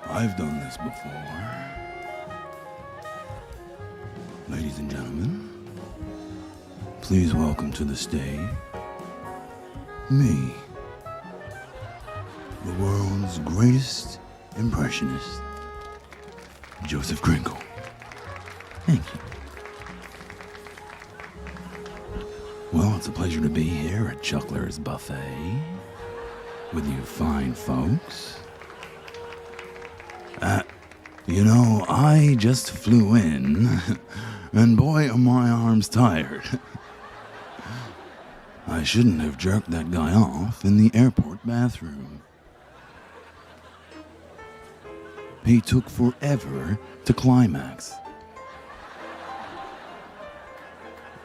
I've done this before. Ladies and gentlemen, please welcome to the stage me, the world's greatest impressionist, Josef Krinkle. Thank you. Well, it's a pleasure to be here at Chuckler's Buffet with you fine folks. I just flew in, and boy, are my arms tired. I shouldn't have jerked that guy off in the airport bathroom. He took forever to climax.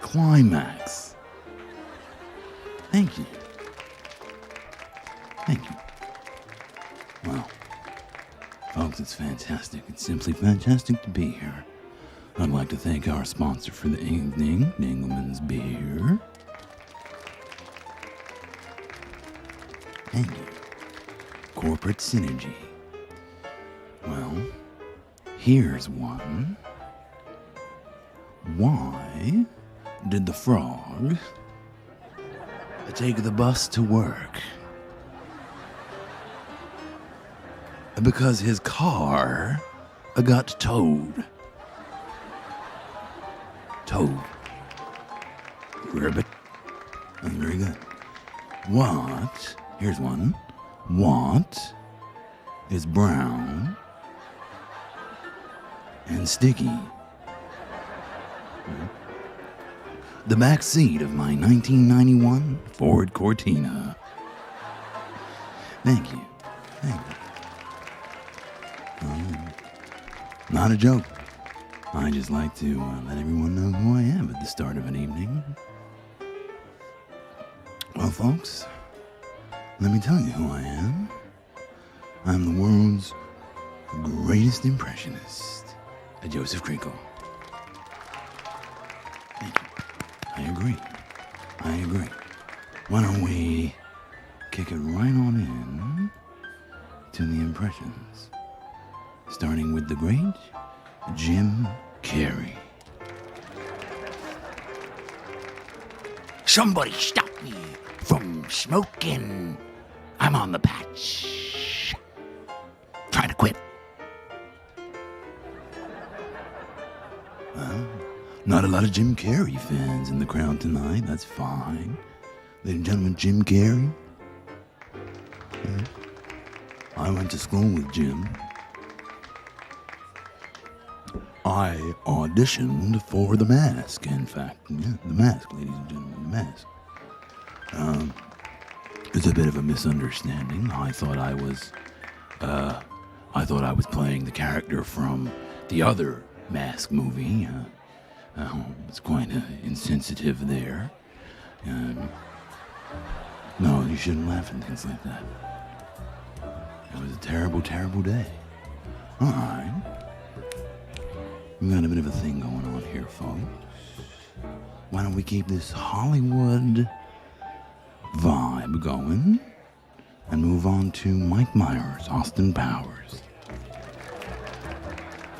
Climax. Thank you. Thank you. Well, folks, it's fantastic. It's simply fantastic to be here. I'd like to thank our sponsor for the evening, Dingleman's Beer. Thank you. Corporate Synergy. Well, here's one. Why did the frog take the bus to work? Because his car got towed. Towed. Ribbit. That's very good. What? Here's one. What is brown and sticky? The back seat of my 1991 Ford Cortina. Thank you. Thank you. Not a joke. I just like to let everyone know who I am at the start of an evening. Well, folks, let me tell you who I am. I'm the world's greatest impressionist, Josef Krinkle. Thank you. I agree. Why don't we kick it right on in to the impressions, starting with the great Jim Carrey. Somebody stop me from smoking. I'm on the patch. Trying to quit. Well, not a lot of Jim Carrey fans in the crowd tonight. That's fine. Ladies and gentlemen, Jim Carrey. I went to school with Jim. I auditioned for The Mask, in fact. Yeah, The Mask, ladies and gentlemen, The Mask. It's a bit of a misunderstanding. I thought I was playing the character from the other Mask movie. It's quite insensitive there. No, you shouldn't laugh at things like that. It was a terrible, terrible day. All right. We got a bit of a thing going on here, folks. Why don't we keep this Hollywood vibe going and move on to Mike Myers, Austin Powers.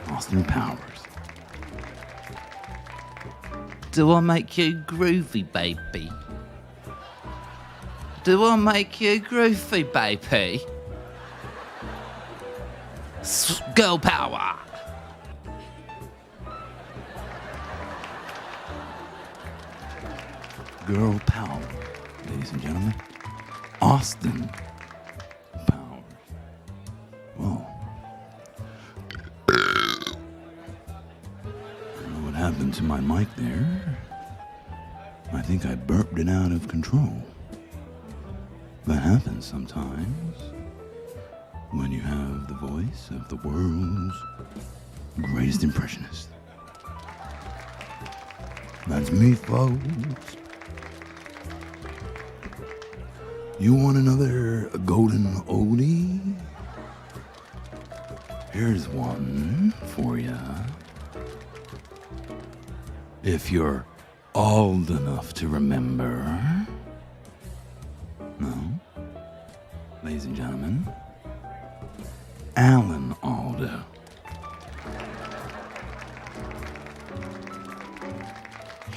Austin Powers. Do I make you groovy, baby? Do I make you groovy, baby? Girl power! Girl power, ladies and gentlemen. Austin Powers. Whoa. I don't know what happened to my mic there. I think I burped it out of control. That happens sometimes when you have the voice of the world's greatest impressionist. That's me, folks. You want another golden oldie? Here's one for ya. If you're old enough to remember. No? Ladies and gentlemen, Alan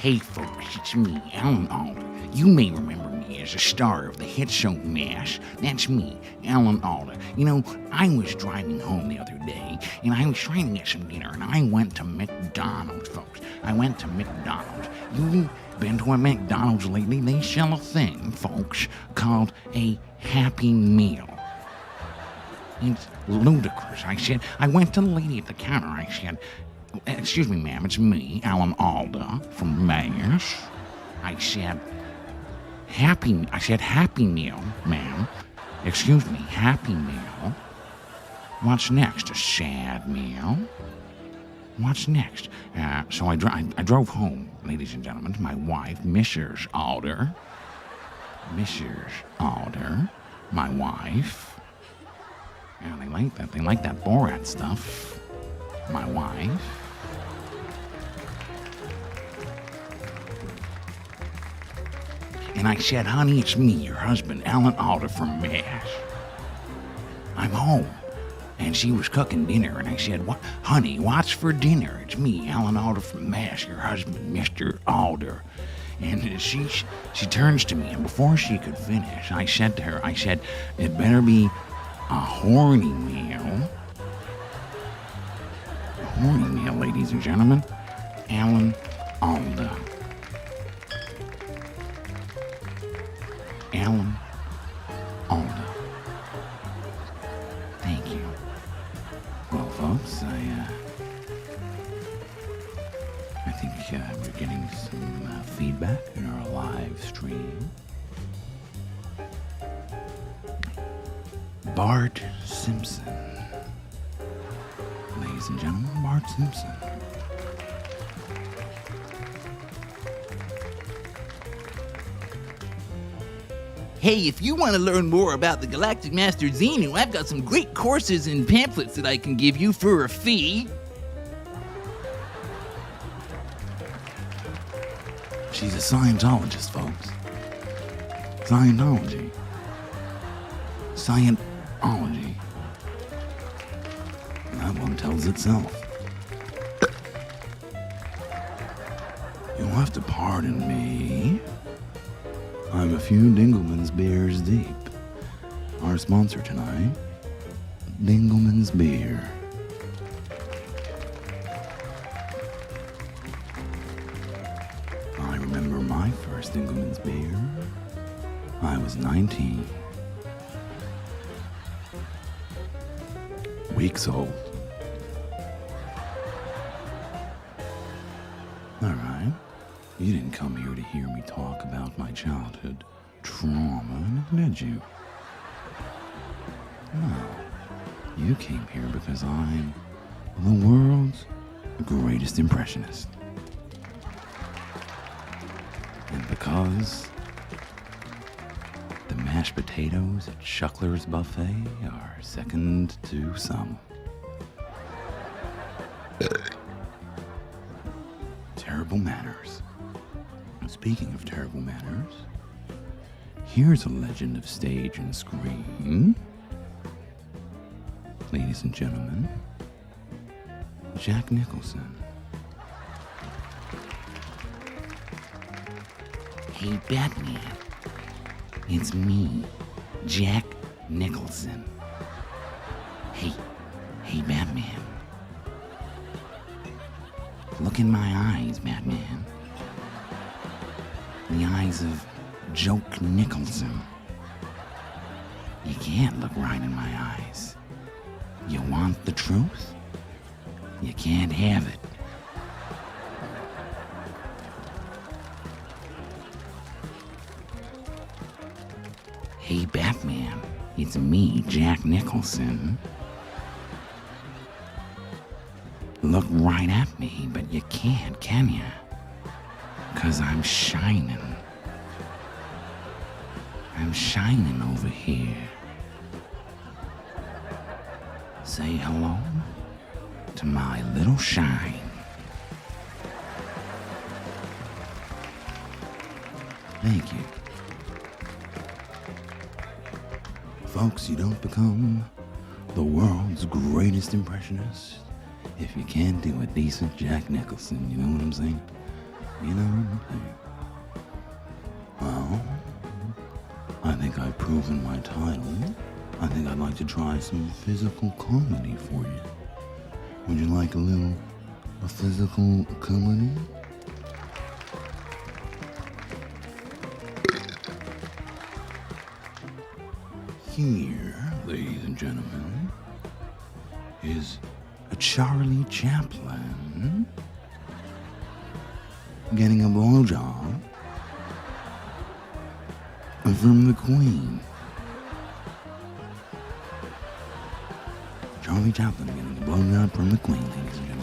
Hey folks, it's me, Alan Alda. You may remember me as a star of the hit show MASH. That's me, Alan Alda. You know, I was driving home the other day, and I was trying to get some dinner, and I went to McDonald's, folks. I went to McDonald's. You been to a McDonald's lately? They sell a thing, folks, called a Happy Meal. It's ludicrous. I went to the lady at the counter. I said, "Excuse me, ma'am, it's me, Alan Alda from MASH." I said, Happy Meal, ma'am. Excuse me, Happy Meal. What's next? A sad meal? What's next? So I drove home, ladies and gentlemen, to my wife, Mrs. Alder. Mrs. Alder, my wife. Yeah, they like that. They like that Borat stuff. My wife. And I said, "Honey, it's me, your husband, Alan Alda from MASH. I'm home." And she was cooking dinner, and I said, "What, honey, what's for dinner? It's me, Alan Alda from MASH, your husband, Mr. Alder." And she turns to me, and before she could finish, I said to her, "It better be a horny meal." A horny meal, ladies and gentlemen. Alan Alda. Alan Alda. Thank you. Well, folks, I think we're getting some feedback in our live stream. Bart Simpson. Ladies and gentlemen, Bart Simpson. Hey, if you want to learn more about the Galactic Master Xenu, I've got some great courses and pamphlets that I can give you for a fee. She's a Scientologist, folks. Scientology. Scientology. That one tells itself. You'll have to pardon me. I'm a few Dingleman's beers deep. Our sponsor tonight, Dingleman's Beer. I remember my first Dingleman's beer. I was 19. Weeks old. All right. You didn't come here to hear me talk about my childhood trauma, did you? No. You came here because I'm the world's greatest impressionist. And because the mashed potatoes at Chuckler's buffet are second to some. Terrible manners. Speaking of terrible manners, here's a legend of stage and screen. Ladies and gentlemen, Jack Nicholson. Hey, Batman. It's me, Jack Nicholson. Hey, Batman. Look in my eyes, Batman. The eyes of Joke Nicholson. You can't look right in my eyes. You want the truth? You can't have it. Hey, Batman, it's me, Jack Nicholson. Look right at me, but you can't, can you? 'Cause I'm shining. I'm shining over here. Say hello to my little shine. Thank you. Folks, you don't become the world's greatest impressionist if you can't do a decent Jack Nicholson, you know what I'm saying? You know, well, I think I've proven my title. I think I'd like to try some physical comedy for you. Would you like a physical comedy? Here, ladies and gentlemen, is a Charlie Chaplin getting a blowjob from the Queen. Charlie Chaplin getting a blowjob from the Queen, ladies and gentlemen.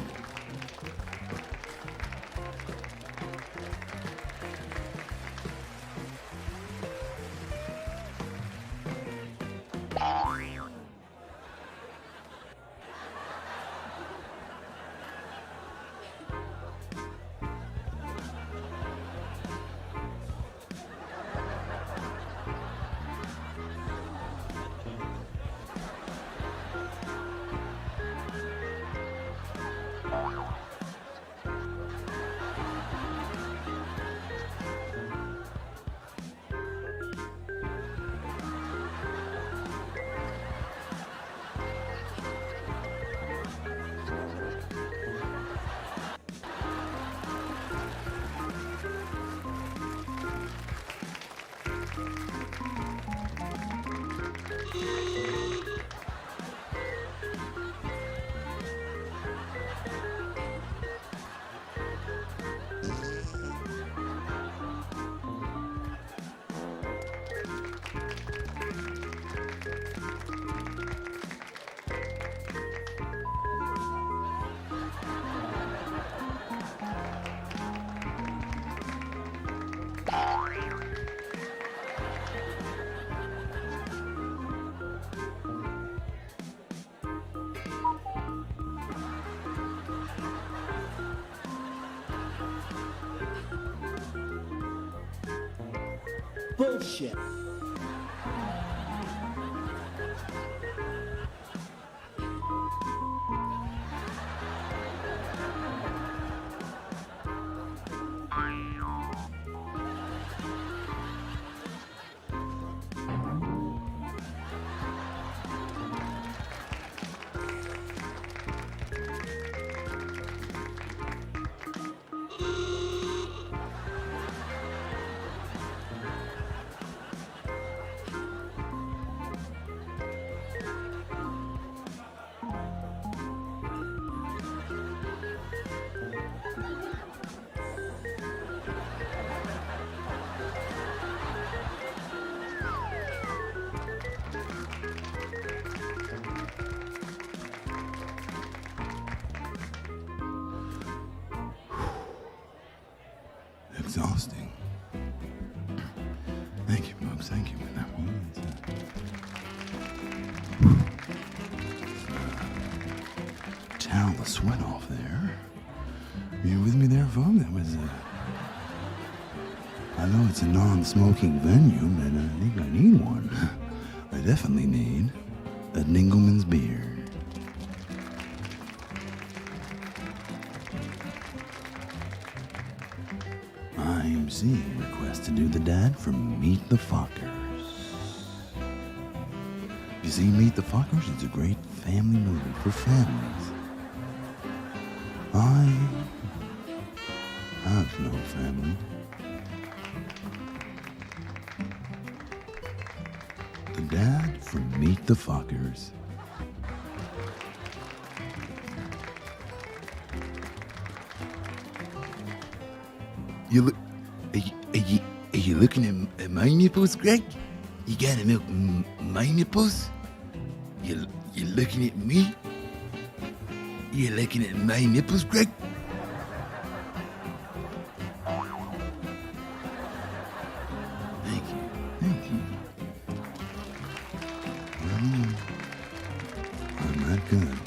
Bullshit. Exhausting. Thank you, folks. Thank you for that one. Towel the sweat off there. You with me there, folks? That was I know it's a non-smoking venue, but I think I need one. I definitely need a Dingleman's beer. IMC request to do the dad from Meet the Fockers. You see, Meet the Fockers is a great family movie for families. I have no family. The dad from Meet the Fockers. Are you looking at my nipples, Greg? You gotta milk my nipples? You're looking at me? You're looking at my nipples, Greg? Thank you. Thank you. Well, I'm that good.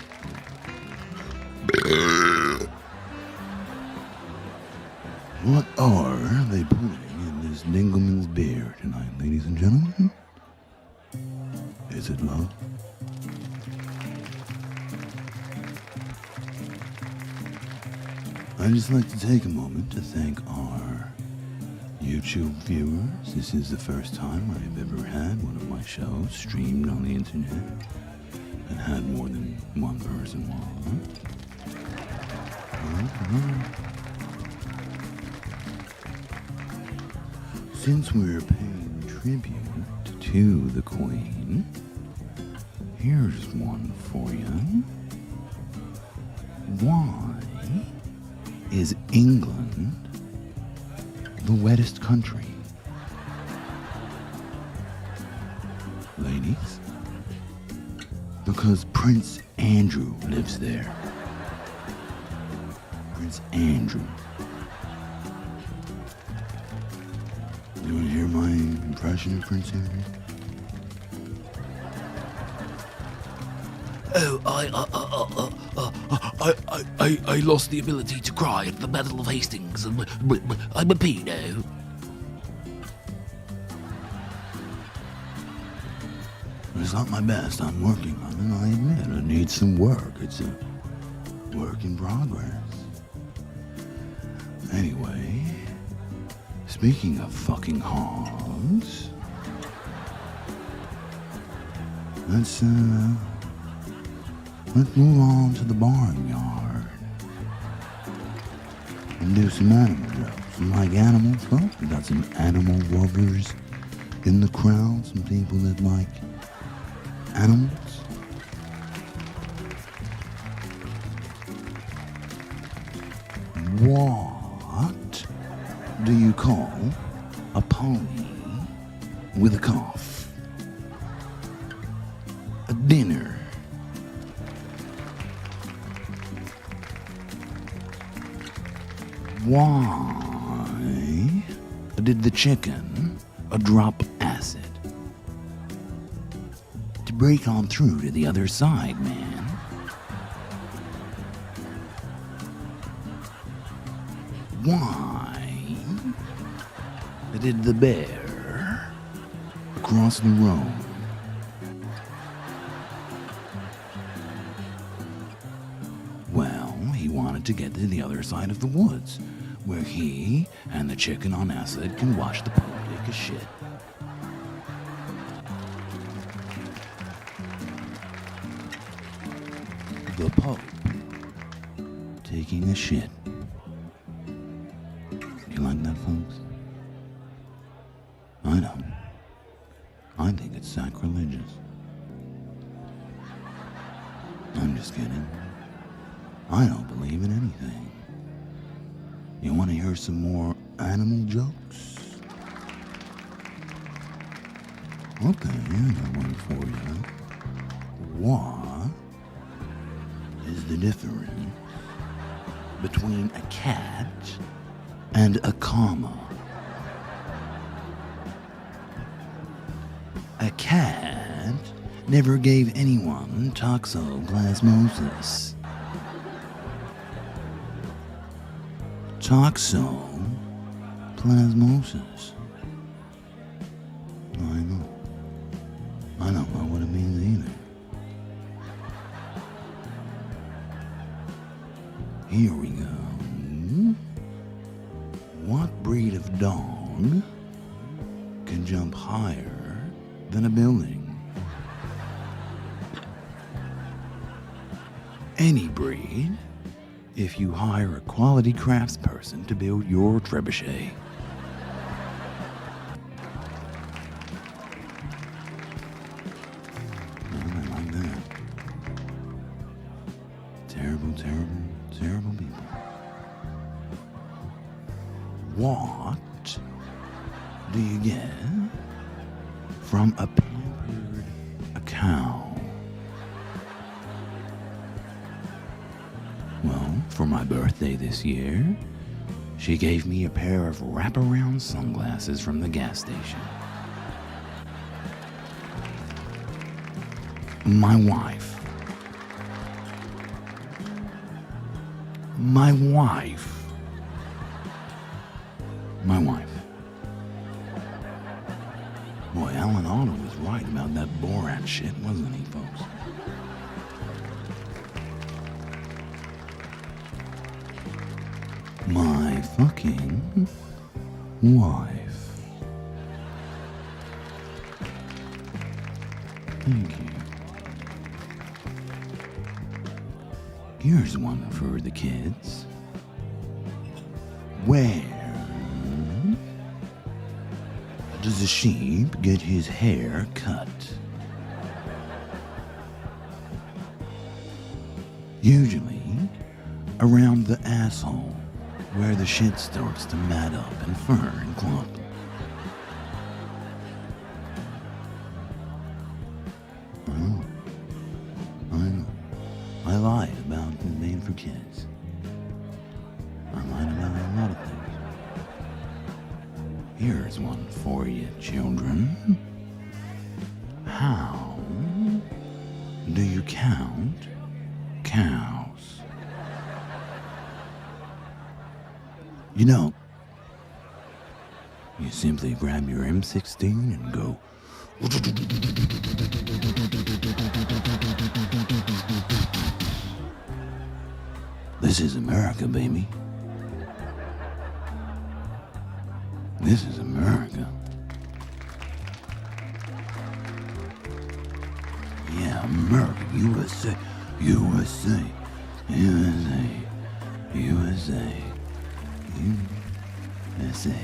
What are they putting in this Dingleman's beer tonight, ladies and gentlemen? Is it love? I'd just like to take a moment to thank our YouTube viewers. This is the first time I've ever had one of my shows streamed on the internet and had more than one person watch. Since we're paying tribute to the Queen, here's one for you. Why is England the wettest country? Ladies, because Prince Andrew lives there. Prince Andrew. You want to hear my impression of Prince Andrew? I lost the ability to cry at the Battle of Hastings. I'm a pedo. It's not my best. I'm working on it. I admit it needs some work. It's a work in progress. Anyway, speaking of fucking hogs, let's move on to the barnyard and do some animal jokes. You like animals, folks? We got some animal lovers in the crowd, some people that like animals. What do you call a pony with a cough? A dinner. Why did the chicken drop acid? To break on through to the other side, man. Why did the bear cross the road? Well, he wanted to get to the other side of the woods, where he and the chicken on acid can watch the Pope take a shit. The Pope taking a shit. You like that, folks? I don't. I think it's sacrilegious. I'm just kidding. I don't believe in anything. You want to hear some more animal jokes? Okay, I got one for you. What is the difference between a cat and a comma? A cat never gave anyone toxoplasmosis. Toxoplasmosis. I know. I don't know what it means either. Here we go. What breed of dog can jump higher than a building? Any breed, if you hire a quality craftsperson to build your trebuchet. I like that. Terrible, terrible, terrible people. What do you get from a pampered cow? Well, for my birthday this year, she gave me a pair of wraparound sunglasses from the gas station. My wife. Boy, Alan Alda was right about that Borat shit, wasn't he, folks? fucking wife. Thank you. Here's one for the kids. Where does a sheep get his hair cut? Usually around the asshole, where the shit starts to mat up and fur and clump. I lied about the made for kids. I lied about a lot of things. Here's one for you, children. How do you count cows? You know, you simply grab your M16 and go. This is America, baby. This is America. Yeah, America, USA, USA, USA, USA, USA.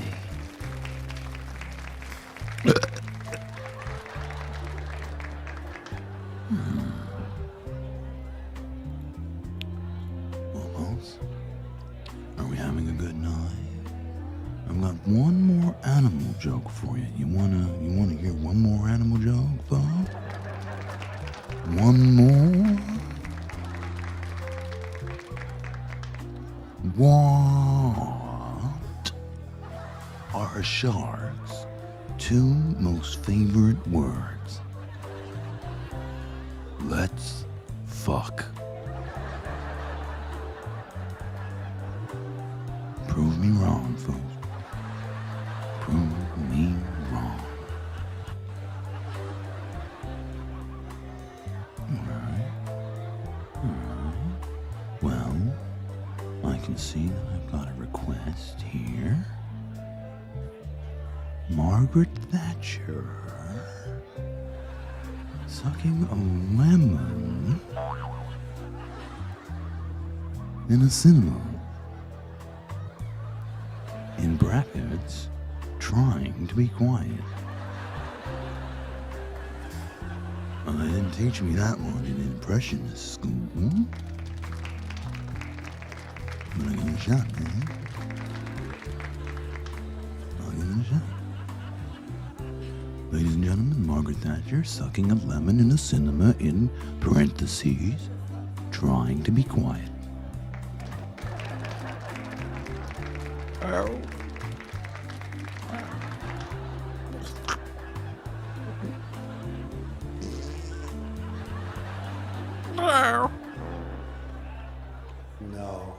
Almost. Are we having a good night? I've got one more animal joke for you. You wanna hear one more animal joke, Bob? One more? What are a shark's two most favorite words? Let's fuck. Prove me wrong, folks. Prove me wrong. Alright. Well, I can see that I've got a request here. Margaret Thatcher sucking a lemon in a cinema. In brackets, trying to be quiet. Well, they didn't teach me that one in Impressionist school. But I'll give it a shot, man. I'll give it a shot. Ladies and gentlemen, Margaret Thatcher sucking a lemon in a cinema in parentheses, trying to be quiet. Oh. Oh. No.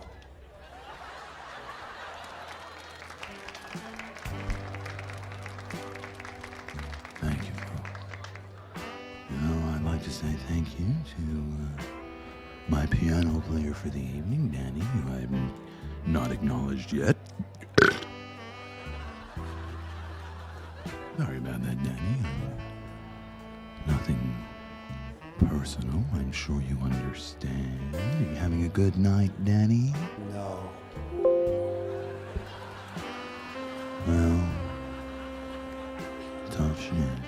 Thank you, folks. You know, I'd like to say thank you to my piano player for the evening, Danny, who I've not acknowledged yet. Sorry about that, Danny. Nothing personal. I'm sure you understand. Are you having a good night, Danny? No. Well, tough shit.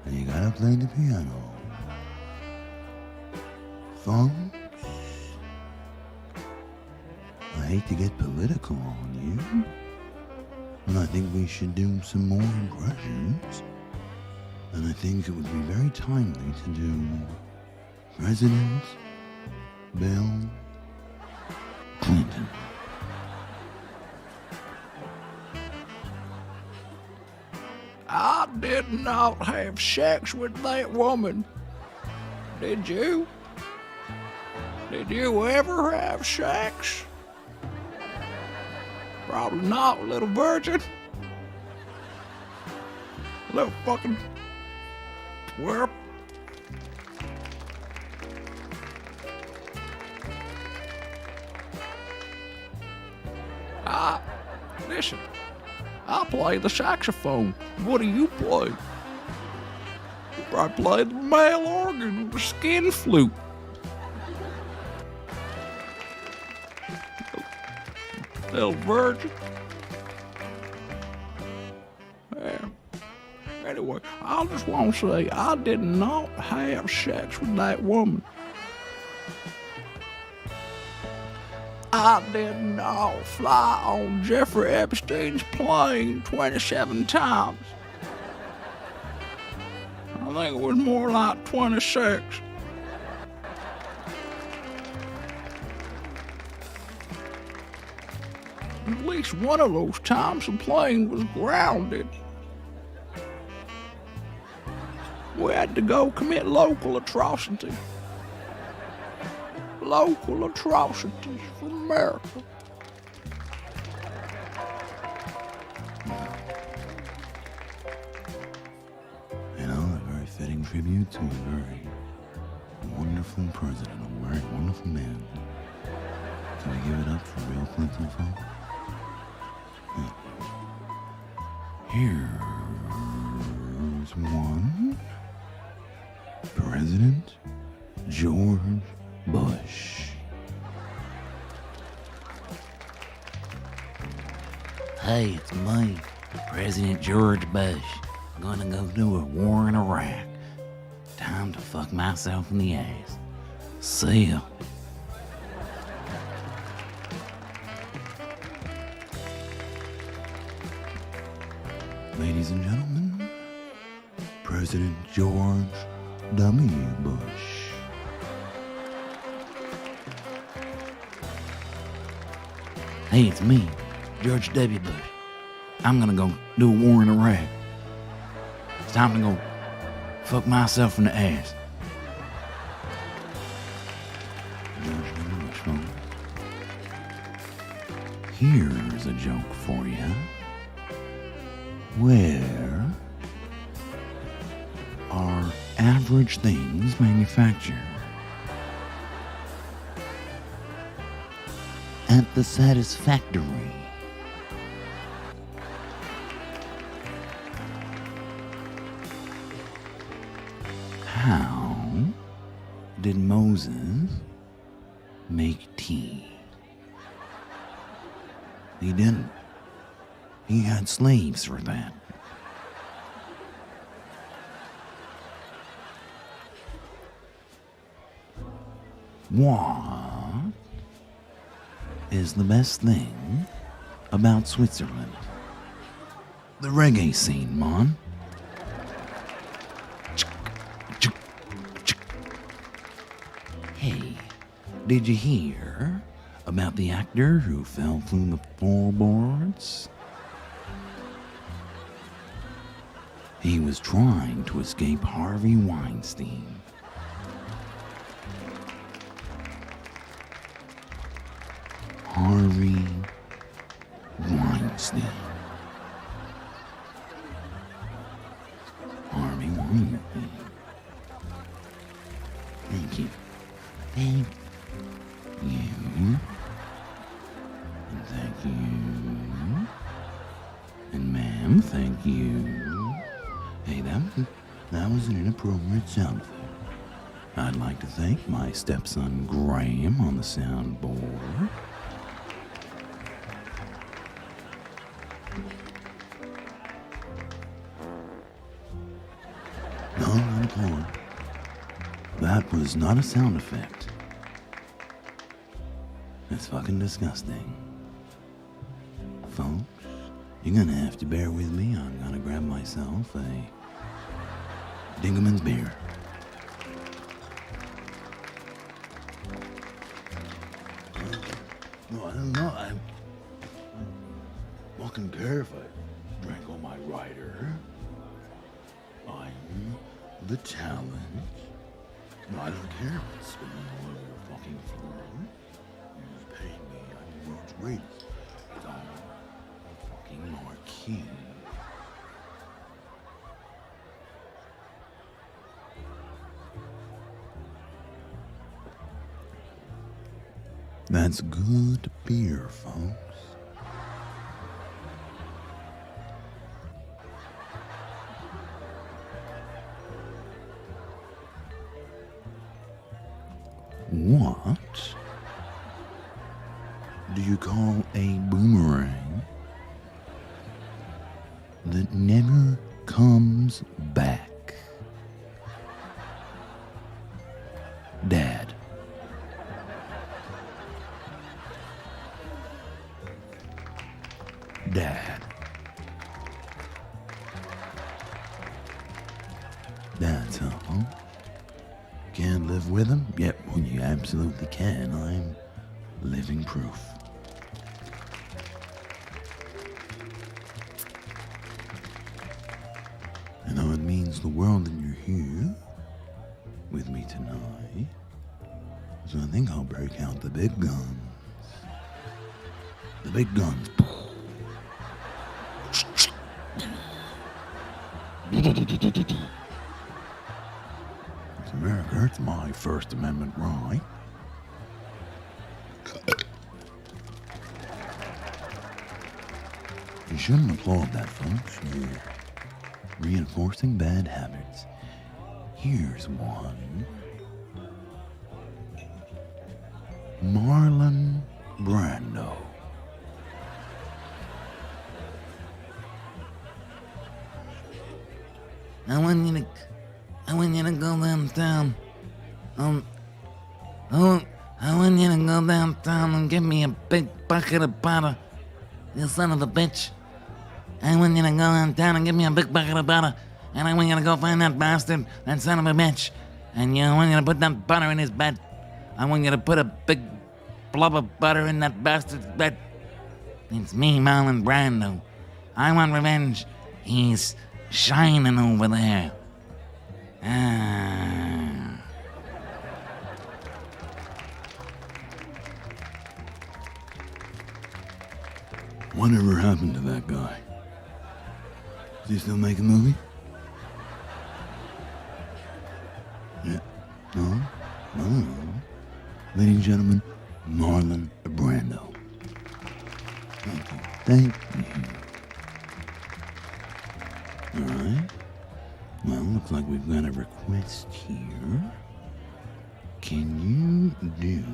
And you gotta play the piano. Folks, I hate to get political on you, but I think we should do some more impressions. And I think it would be very timely to do President Bill Clinton. I did not have sex with that woman. Did you? Did you ever have sex? Probably not, little virgin. Little fucking twerp. Listen, I play the saxophone. What do you play? I play the male organ, the skin flute. Little virgin. Yeah. Anyway, I just want to say I did not have sex with that woman. I did not fly on Jeffrey Epstein's plane 27 times. I think it was more like 26. At least one of those times the plane was grounded. We had to go commit local atrocities. Local atrocities for America. You know, a very fitting tribute to a very wonderful president, a very wonderful man. Can we give it up for real Clinton folk? Yeah. Here's one. President George Bush. Hey, it's me, President George Bush. Gonna go do a war in Iraq. Time to fuck myself in the ass. See ya. Ladies and gentlemen, President George W. Bush. Hey, it's me, George W. Bush. I'm gonna go do a war in Iraq. It's time to go fuck myself in the ass. George W. Bush, folks. Here's a joke for you. Where are average things manufactured? At the Satisfactory. How did Moses make tea? He didn't. He had slaves for that. What is the best thing about Switzerland? The reggae scene, Mon. Hey, did you hear about the actor who fell through the floorboards? He was trying to escape Harvey Weinstein. Harvey Weinstein. Harvey Weinstein. Thank you. Thank you. And thank you. And ma'am, thank you. Hey, that was an inappropriate sound effect. I'd like to thank my stepson Graham on the soundboard. No, not a porn. That was not a sound effect. It's fucking disgusting. Folks, you're gonna have to bear with me. I'm gonna grab myself a Dingaman's beer. No, I don't know. I'm fucking care if I drank on my rider. I'm the talent. No, I don't care if it's spinning all over your fucking floor. You just pay me. I'm the world's greatest. I'm a fucking marquee. That's good beer, folks. What do you call a boomerang that never comes back? Dad. Dad. That's all. Can't live with him? Yep, well, you absolutely can. I'm living proof. You know, it means the world that you're here with me tonight. So I think I'll break out the big guns. The big guns. It's America, it's my First Amendment right. You shouldn't applaud that, folks. You're reinforcing bad habits. Here's one. Marlon Brando. I want you to go downtown. I want you to go downtown and give me a big bucket of butter. You son of a bitch. I want you to go downtown and give me a big bucket of butter. And I want you to go find that bastard, that son of a bitch. And I want you to put that butter in his bed. I want you to put a big blob of butter in that bastard's bed. It's me, Marlon Brando. I want revenge. He's shining over there. Whatever happened to that guy? Is he still making movies? Yeah. No? No. Ladies and gentlemen, Marlon Brando. Thank you. Thank you. Alright. Well, looks like we've got a request here. Can you do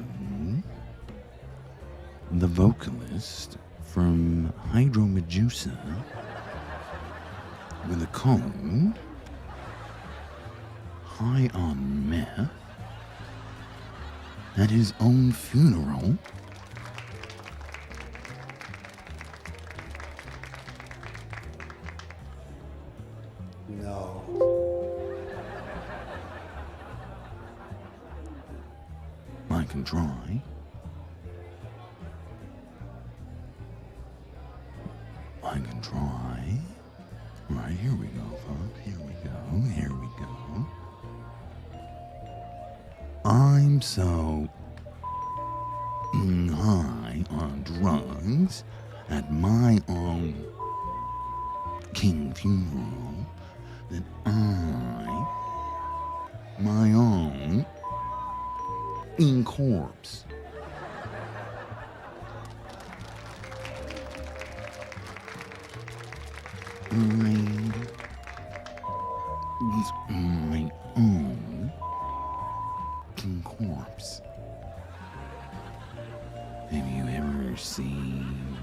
the vocalist from Hydro Medusa with a cone, high on meth, at his own funeral? No. I can try. I can try. Right, here we go, folks. Here we go. Here we go. I'm so high on drugs at my own king funeral that my own corpse, my own king corpse. Have you ever seen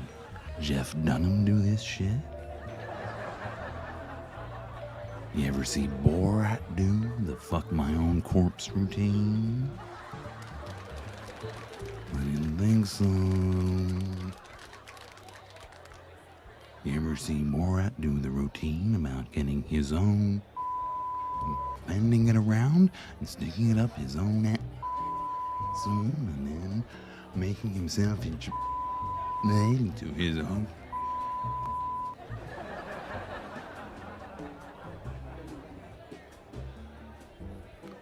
Jeff Dunham do this shit? You ever see Borat do the fuck my own corpse routine? I didn't think so. You ever see Borat do the routine about getting his own, bending it around and sticking it up his own ass, and then making himself into his own?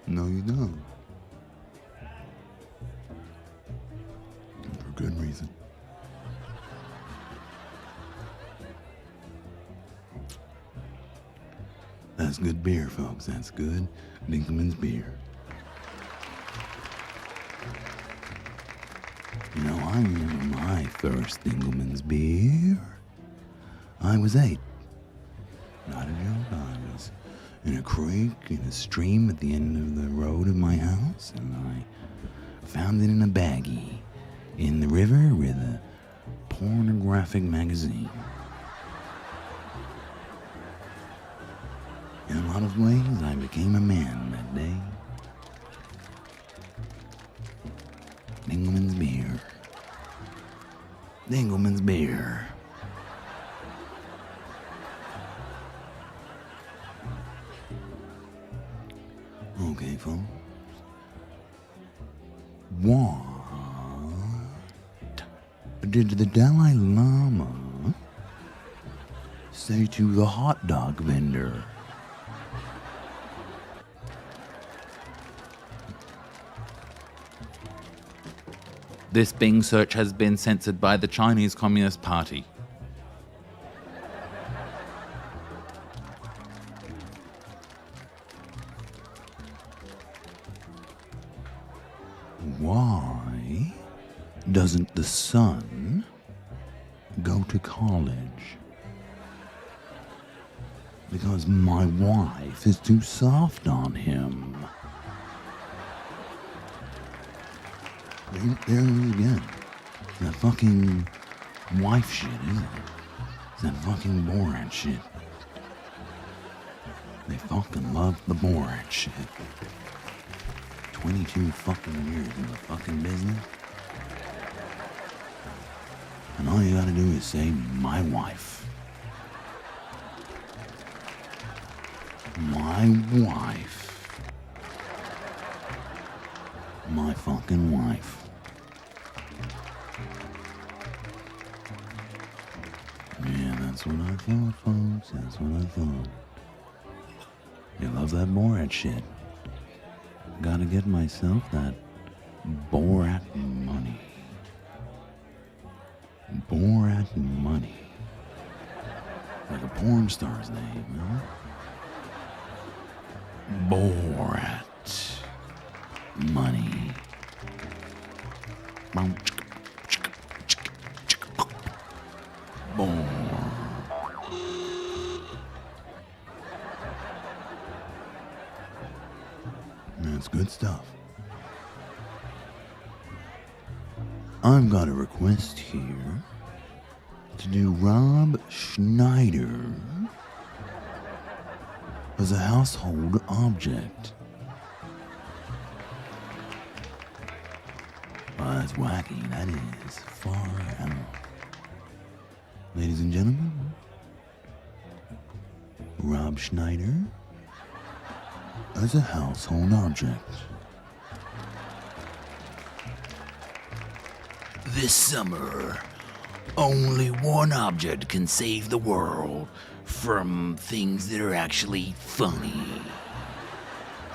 No, you don't. And for good reason. That's good beer, folks. That's good Dinkelman's beer. You know, I remember my first Dinkelman's beer. I was 8. Not a joke. I was in a creek, in a stream at the end of the road of my house, and I found it in a baggie in the river with a pornographic magazine. In a lot of ways, I became a man that day. Dingleman's beer. Dingleman's beer. Okay, folks. What did the Dalai Lama say to the hot dog vendor? This Bing search has been censored by the Chinese Communist Party. Why doesn't the son go to college? Because my wife is too soft on him. There it is again. That fucking wife shit, isn't it? It's that fucking Borat shit. They fucking love the Borat shit. 22 fucking years in the fucking business. And all you gotta do is say, my wife. My wife. My fucking wife. Yeah, that's what I thought, folks. That's what I thought. You love that Borat shit. Gotta get myself that Borat money. Borat money. Like a porn star's name, huh? Borat money. Boom. That's good stuff. I've got a request here to do Rob Schneider as a household object. Well, that's wacky. That is far out. Ladies and gentlemen, Rob Schneider as a household object. This summer, only one object can save the world from things that are actually funny.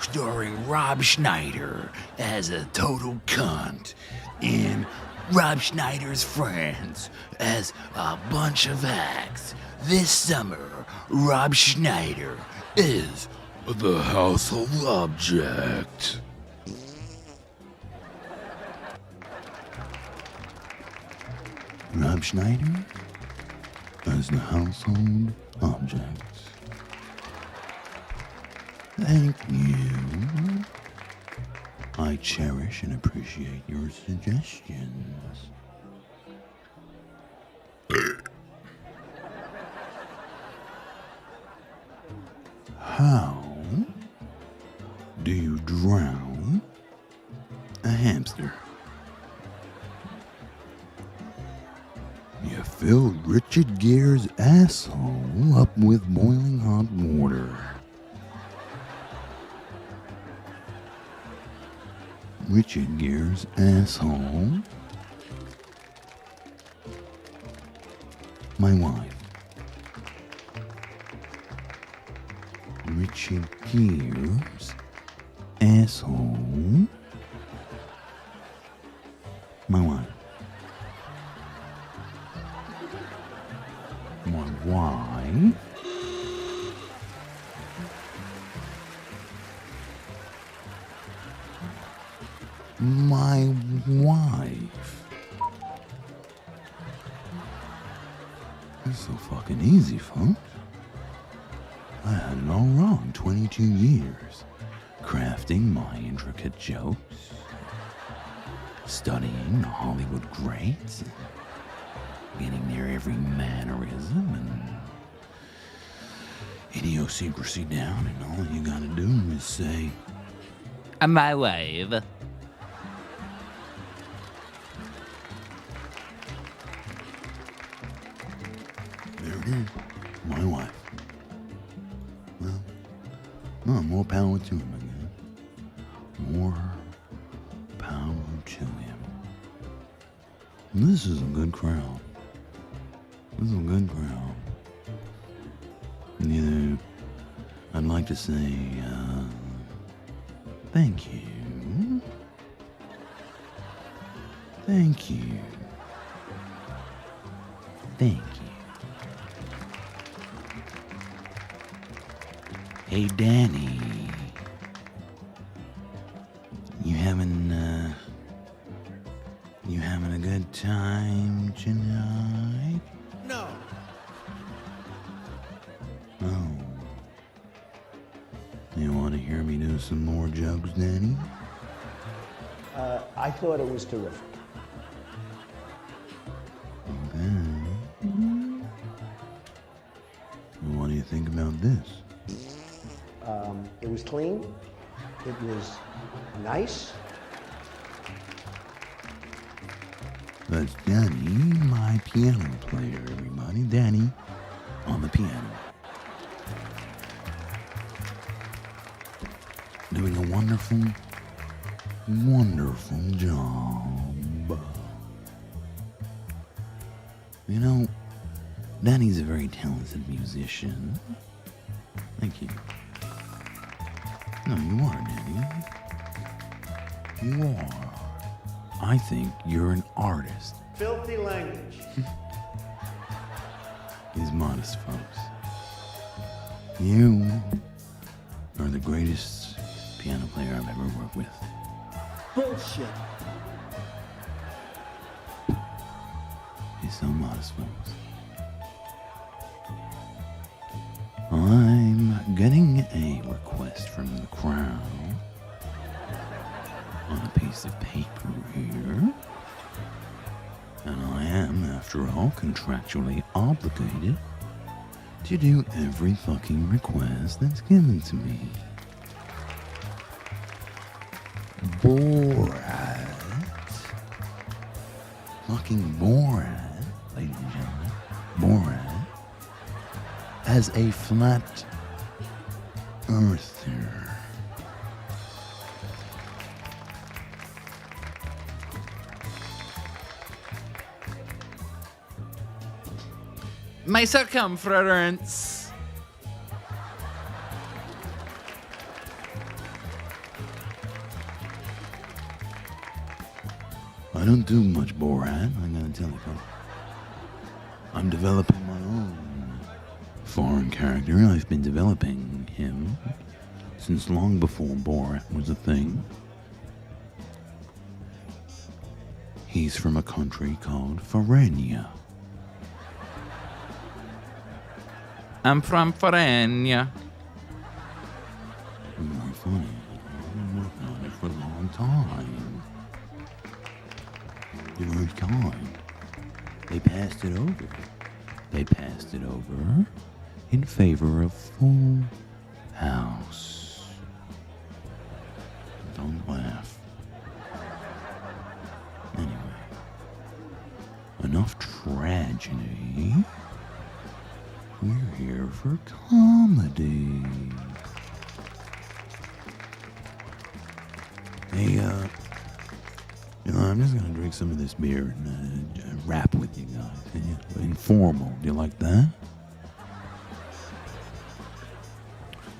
Starring Rob Schneider as a total cunt and Rob Schneider's friends as a bunch of hacks. This summer, Rob Schneider is the household object. Rob Schneider as the household object. Thank you. I cherish and appreciate your suggestions. How do you drown a hamster? You fill Richard Gere's asshole up with boiling hot water. Richard Gere's asshole. My wife. Richard Gere's asshole. My wife. My wife. My wife. It's so fucking easy, folks. I had it all wrong 22 years, crafting my intricate jokes studying the Hollywood greats, getting their every mannerism and idiosyncrasy down, and all you gotta do is say, My wife. there it is, my wife. Well, more power to him, I guess. More power to him. This is a good crowd. This is a good crowd. Neither, I'd like to say, thank you. Thank you. Thank you. Hey, Danny. You having a good time tonight? No. Oh. You want to hear me do some more jokes, Danny? I thought it was terrific. Okay. What do you think about this? It was clean. It was nice. That's Danny, my piano player, everybody. Danny on the piano. Doing a wonderful, wonderful job. You know, Danny's a very talented musician. Thank you. No, you are, Danny. You are. I think you're an artist. Filthy language. These modest folks. You are the greatest piano player I've ever worked with. Bullshit. He's so modest, folks. I'm getting a request from the crowd on a piece of paper here. And I am, after all, contractually obligated to do every fucking request that's given to me. Borat. Fucking Borat, ladies and gentlemen. Borat as a flat earther. My circumference. I don't do much Borat, I gotta tell you, folks. I'm developing my own foreign character. I've been developing him since long before Borat was a thing. He's from a country called Farenia. I'm from Farenia. More funny. I've been working on it for a long time. Very kind. They passed it over. They passed it over in favor of Full House. Don't laugh. Anyway, enough tragedy. We're here for comedy. Hey, I'm just gonna drink some of this beer and rap with you guys. Informal. Do you like that?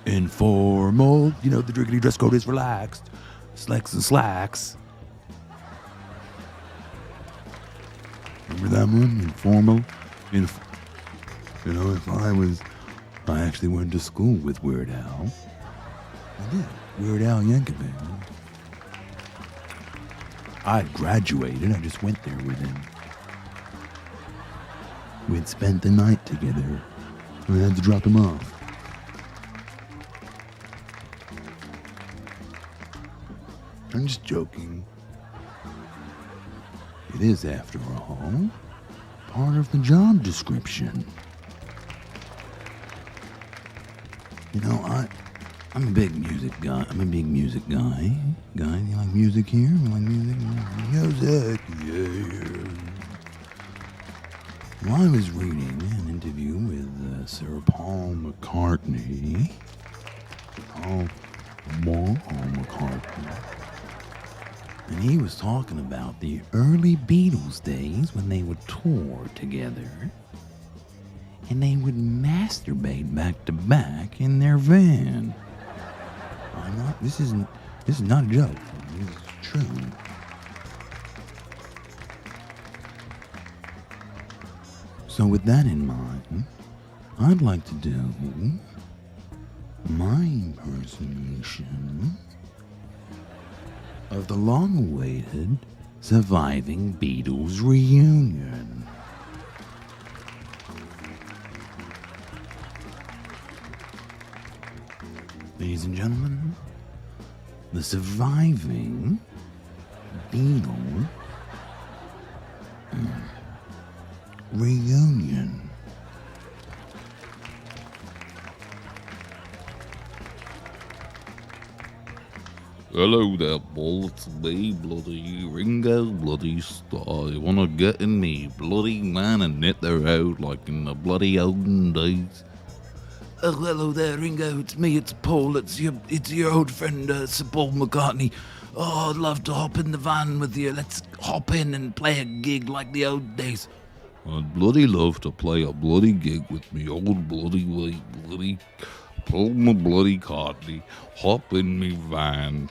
Informal. You know, the drinkity dress code is relaxed. Slacks and slacks. Remember that one? Informal? You know, I actually went to school with Weird Al. I did. Weird Al Yankovic. I graduated. I just went there with him. We'd spent the night together. We had to drop him off. I'm just joking. It is, after all, part of the job description. You know, I'm a big music guy. Guy, you like music here? You like music? Music, yeah. Well, I was reading an interview with Sir Paul McCartney. Paul McCartney. And he was talking about the early Beatles days when they would tour together. And they would masturbate back to back in their van. This is not a joke. This is true. So with that in mind, I'd like to do my impersonation of the long-awaited surviving Beatles reunion. Ladies and gentlemen, the surviving Beatles reunion. Hello there, Paul. It's me, bloody Ringo, bloody Star. You wanna get in me, bloody man, and knit her out like in the bloody olden days? Oh, hello there, Ringo. It's me. It's Paul. It's your old friend, Sir Paul McCartney. Oh, I'd love to hop in the van with you. Let's hop in and play a gig like the old days. I'd bloody love to play a bloody gig with me old bloody Paul my bloody Cartney. Hop in me van.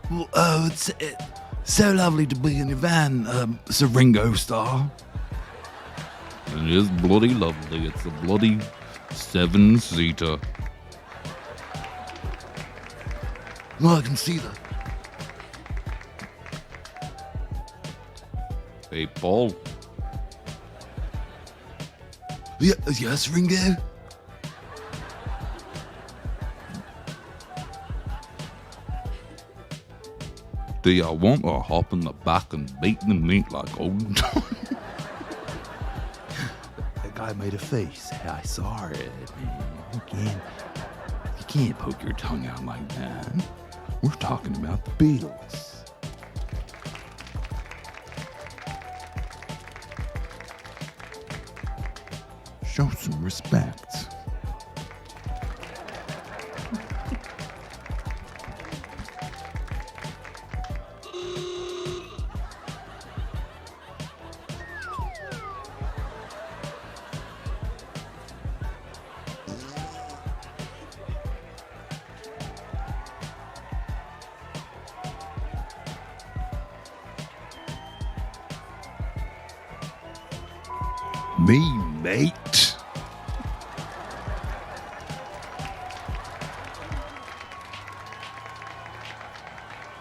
Well, oh, it's so lovely to be in your van, Sir Ringo Starr. It is bloody lovely. It's a bloody 7-seater. Well, I can see that. Hey, Paul. Yes, Ringo? Do you want to hop in the back and beat the meat like old times? That guy made a face. I saw it, man. You can't poke your tongue out like that. We're talking about the Beatles. Show some respect. Me, mate.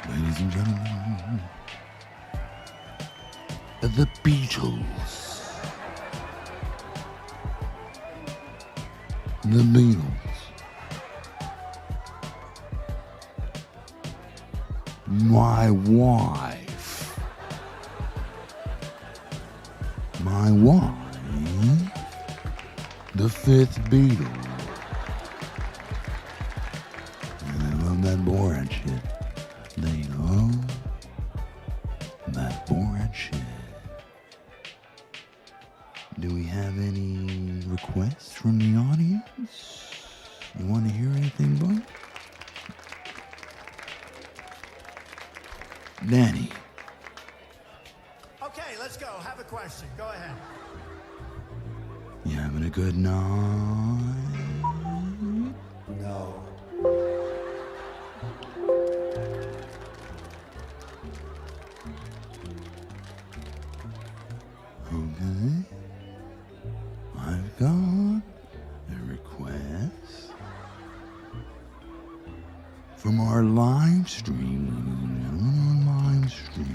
Ladies and gentlemen, the Beatles. The Beatles. My wife. My wife. The fifth Beatle. And they love that Borat shit. They love that Borat shit. Do we have any requests from the audience? You want to hear anything, bud? Danny. Okay, let's go. Have a question. Go ahead. You having a good night? No. Okay. I've got a request from our live stream. Our live stream.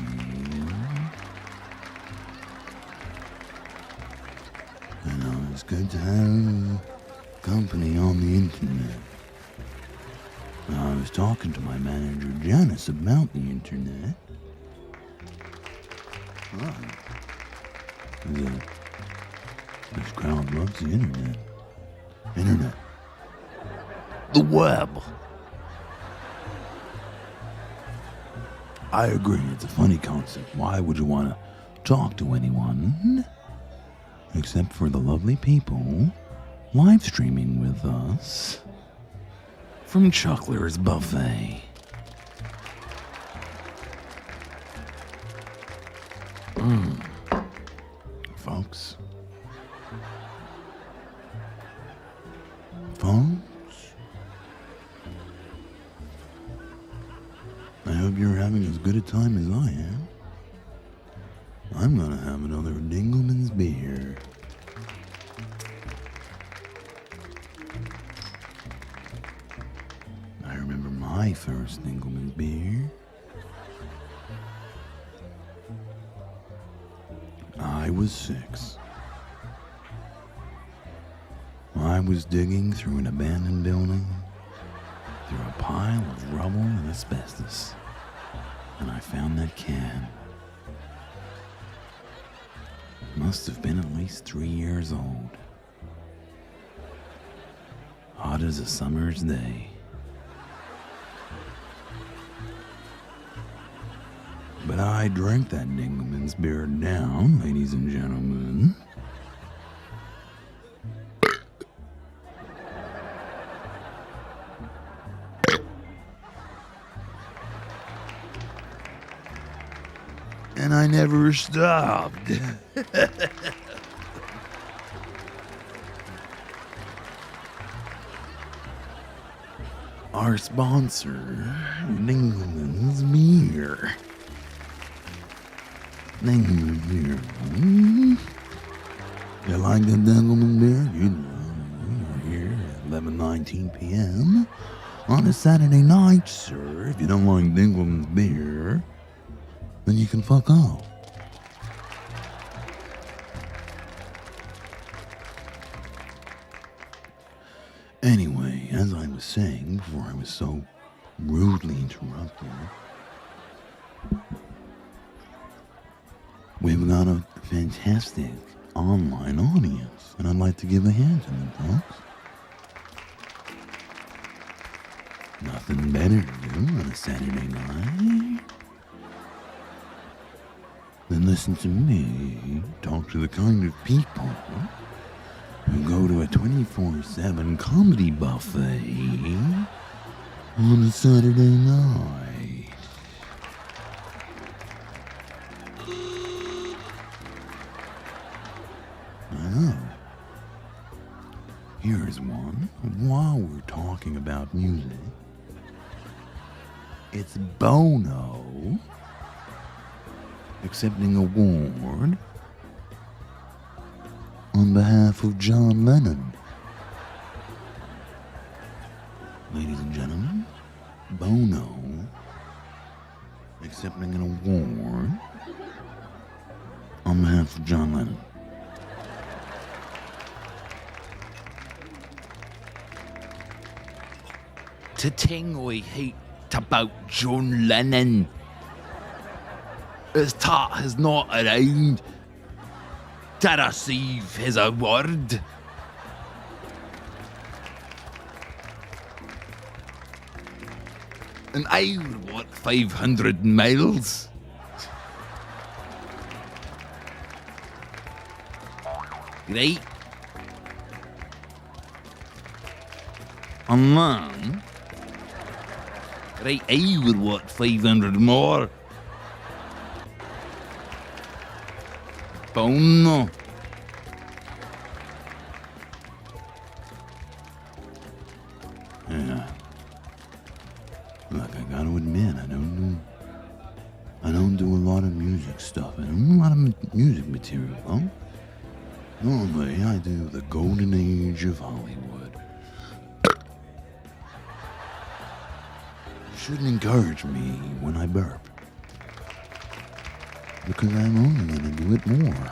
You know, it's good to have company on the internet. was talking to my manager Janice about the internet. This crowd loves the internet. Internet. The web. I agree, it's a funny concept. Why would you want to talk to anyone except for the lovely people live streaming with us from Chuckler's Buffet? Folks, I hope you're having as good a time as I am. I'm gonna have another Dingleman's beer. I remember my first Dingleman's beer. I was 6. I was digging through an abandoned building, through a pile of rubble and asbestos, and I found that can. Must have been at least 3 years old. Hot as a summer's day. But I drank that Dingleman's beer down, ladies and gentlemen. And I never stopped. Our sponsor, Dingleman's Beer. Dingleman's Beer. You like the Dingleman's Beer? You're here at 11:19 p.m. on a Saturday night, sir. If you don't like Dingleman's Beer, then you can fuck off. Anyway, as I was saying before I was so rudely interrupted, we've got a fantastic online audience, and I'd like to give a hand to them, folks. Nothing better to do on a Saturday night than listen to me talk to the kind of people who go to a 24/7 comedy buffet on a Saturday night. I know. Here's one. While we're talking about music, it's Bono accepting an award on behalf of John Lennon. Ladies and gentlemen, Bono accepting an award on behalf of John Lennon. The thing I hate about John Lennon is that he's not around to receive his award. And I would walk 500 miles right? And then, right, I would walk 500 more. Bono. Yeah. Look, I gotta admit, I don't do a lot of music stuff. I don't do a lot of music material, huh? Normally, I do the golden age of Hollywood. You shouldn't encourage me when I burp, because I'm only gonna do it more.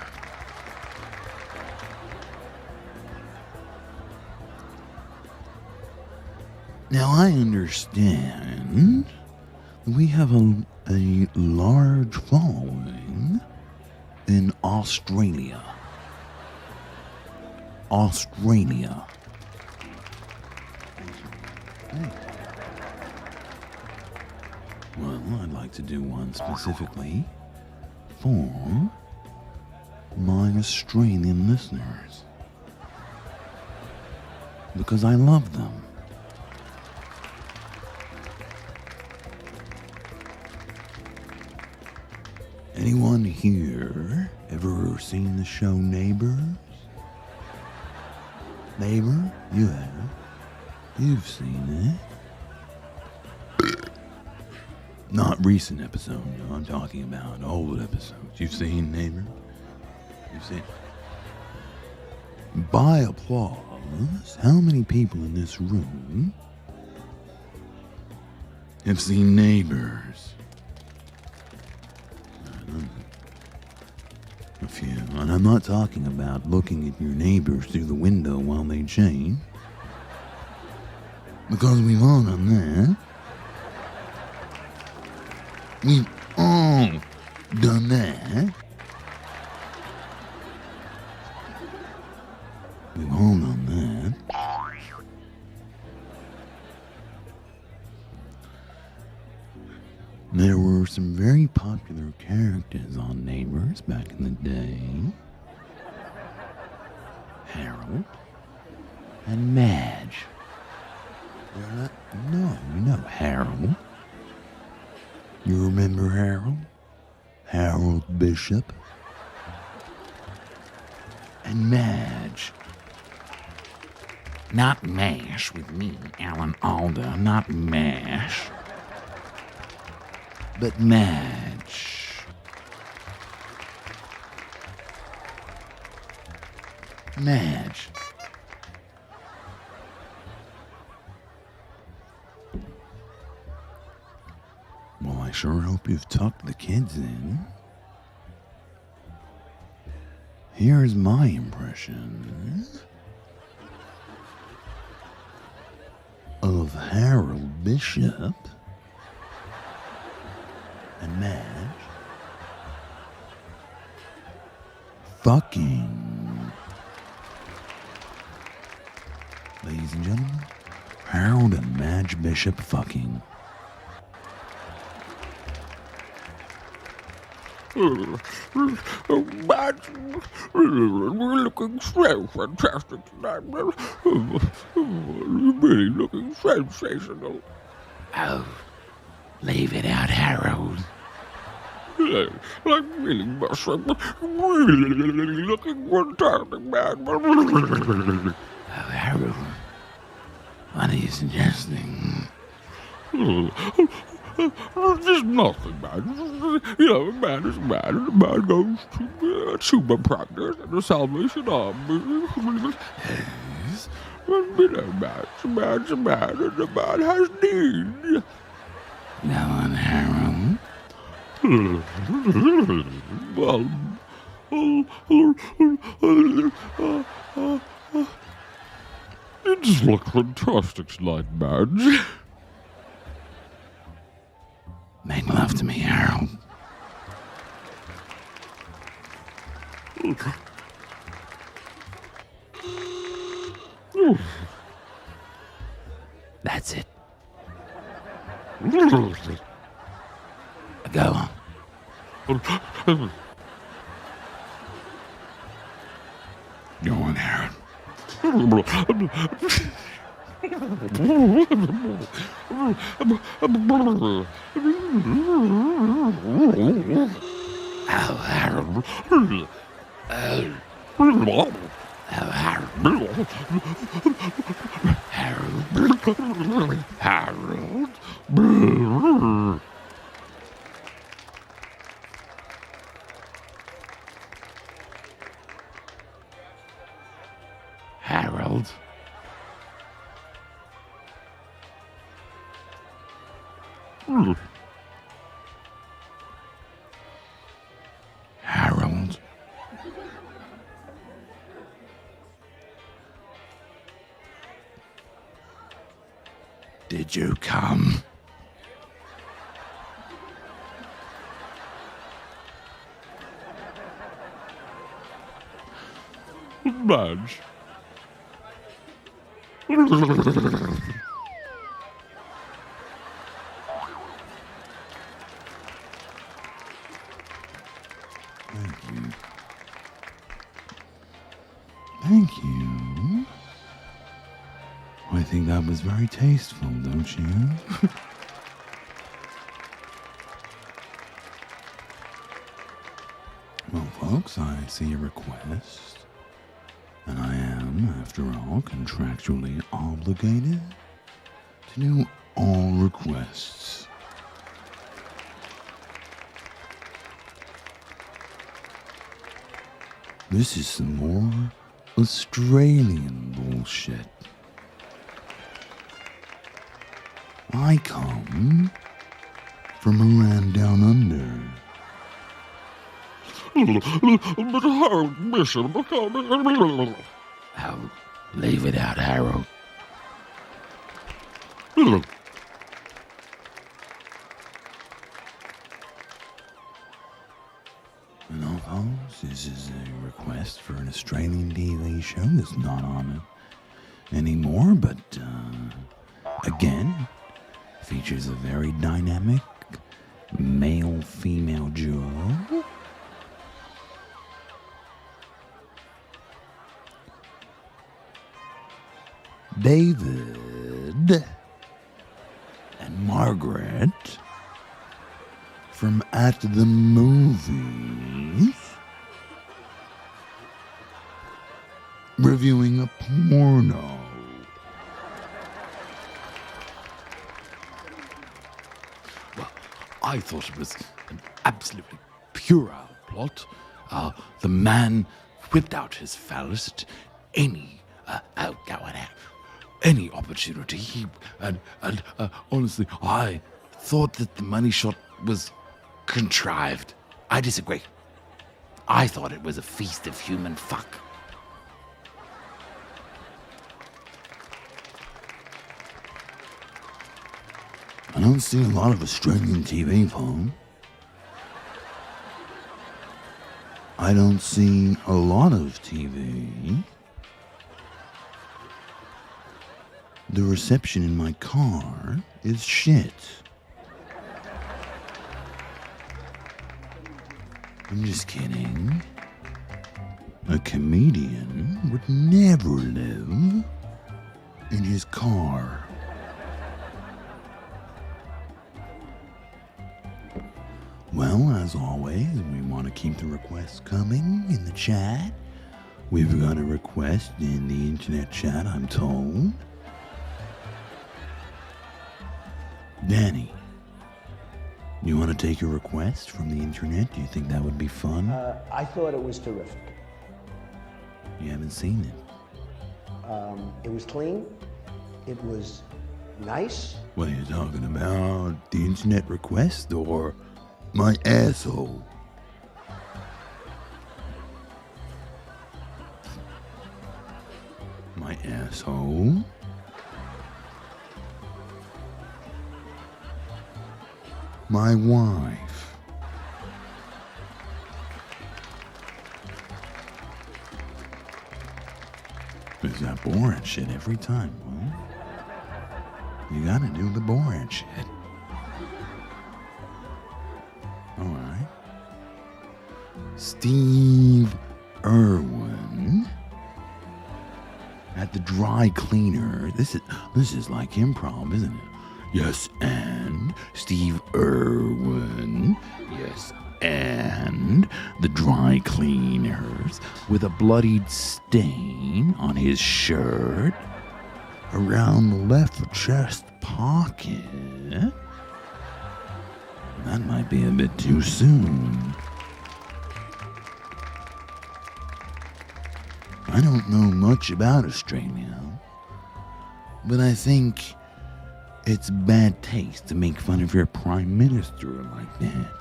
Now, I understand we have a large following in Australia. Australia. Well, I'd like to do one specifically for my Australian listeners. Because I love them. Anyone here ever seen the show Neighbors? Neighbor? You have. You've seen it. Not recent episode, no, I'm talking about old episodes. You've seen Neighbor? You've seen. By applause, how many people in this room have seen Neighbors? A few. And I'm not talking about looking at your neighbors through the window while they change. Because we've all done that. We've all done that. We've all done that. There were some very popular characters on Neighbors back in the day. Harold and Madge. No, you know Harold. You remember Harold? Harold Bishop. And Madge. Not MASH with me, Alan Alda, not MASH. But Madge. Madge. Well, I sure hope you've tucked the kids in. Here's my impression of Harold Bishop and Madge fucking. Ladies and gentlemen, Harold and Madge Bishop fucking. Madge, we're looking so fantastic tonight. You're really looking sensational. Oh, leave it out, Harold. I'm really mustn't. Really looking fantastic, man. Oh, Harold, what are you suggesting? There's nothing, man. You know, a man is a man, and a man goes to tuba practice and the Salvation Army. Yes. And you know, man's a man, and the man has needs. Go on, Harold. You just look fantastic tonight, Madge. Make love to me, Harold. That's it. Go on. Go on, Harold. Oh, Harold. Oh, Harold. Harold. Harold. Harold. did you come? Madge. Thank you. Thank you. I think that was very tasteful, don't you? Well, folks, I see a request. And I am, after all, contractually obligated to do all requests. This is some more Australian bullshit. I come from a land down under. Oh, leave it out, Harold. No, folks, this is a request for an Australian TV show that's not on it anymore, but again, features a very dynamic male-female duo. David and Margaret from At the Movies reviewing a porno. Well, I thought it was an absolutely puerile plot. The man whipped out his phallus at any opportunity. Honestly, I thought that the money shot was contrived. I disagree. I thought it was a feast of human fuck. I don't see a lot of Australian TV, Paul. I don't see a lot of TV. The reception in my car is shit. I'm just kidding. A comedian would never live in his car. Well, as always, we want to keep the requests coming in the chat. We've got a request in the internet chat, I'm told. Danny, you want to take a request from the internet? Do you think that would be fun? I thought it was terrific. You haven't seen it. It was clean. It was nice. What are you talking about? The internet request or my asshole? My asshole? My wife. Is that boring shit every time, huh? You gotta do the boring shit. Alright. Steve Irwin at the dry cleaner. This is like improv, isn't it? Yes, and Steve Irwin. Yes, and the dry cleaners with a bloodied stain on his shirt around the left chest pocket. That might be a bit too soon. I don't know much about Australia, but I think it's bad taste to make fun of your prime minister like that.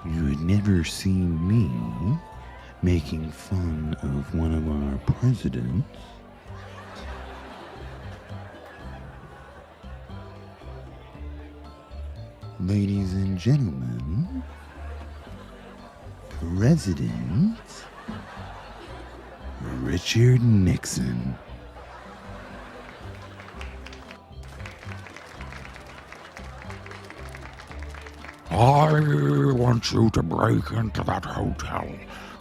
You had never seen me making fun of one of our presidents. Ladies and gentlemen, President Richard Nixon. I want you to break into that hotel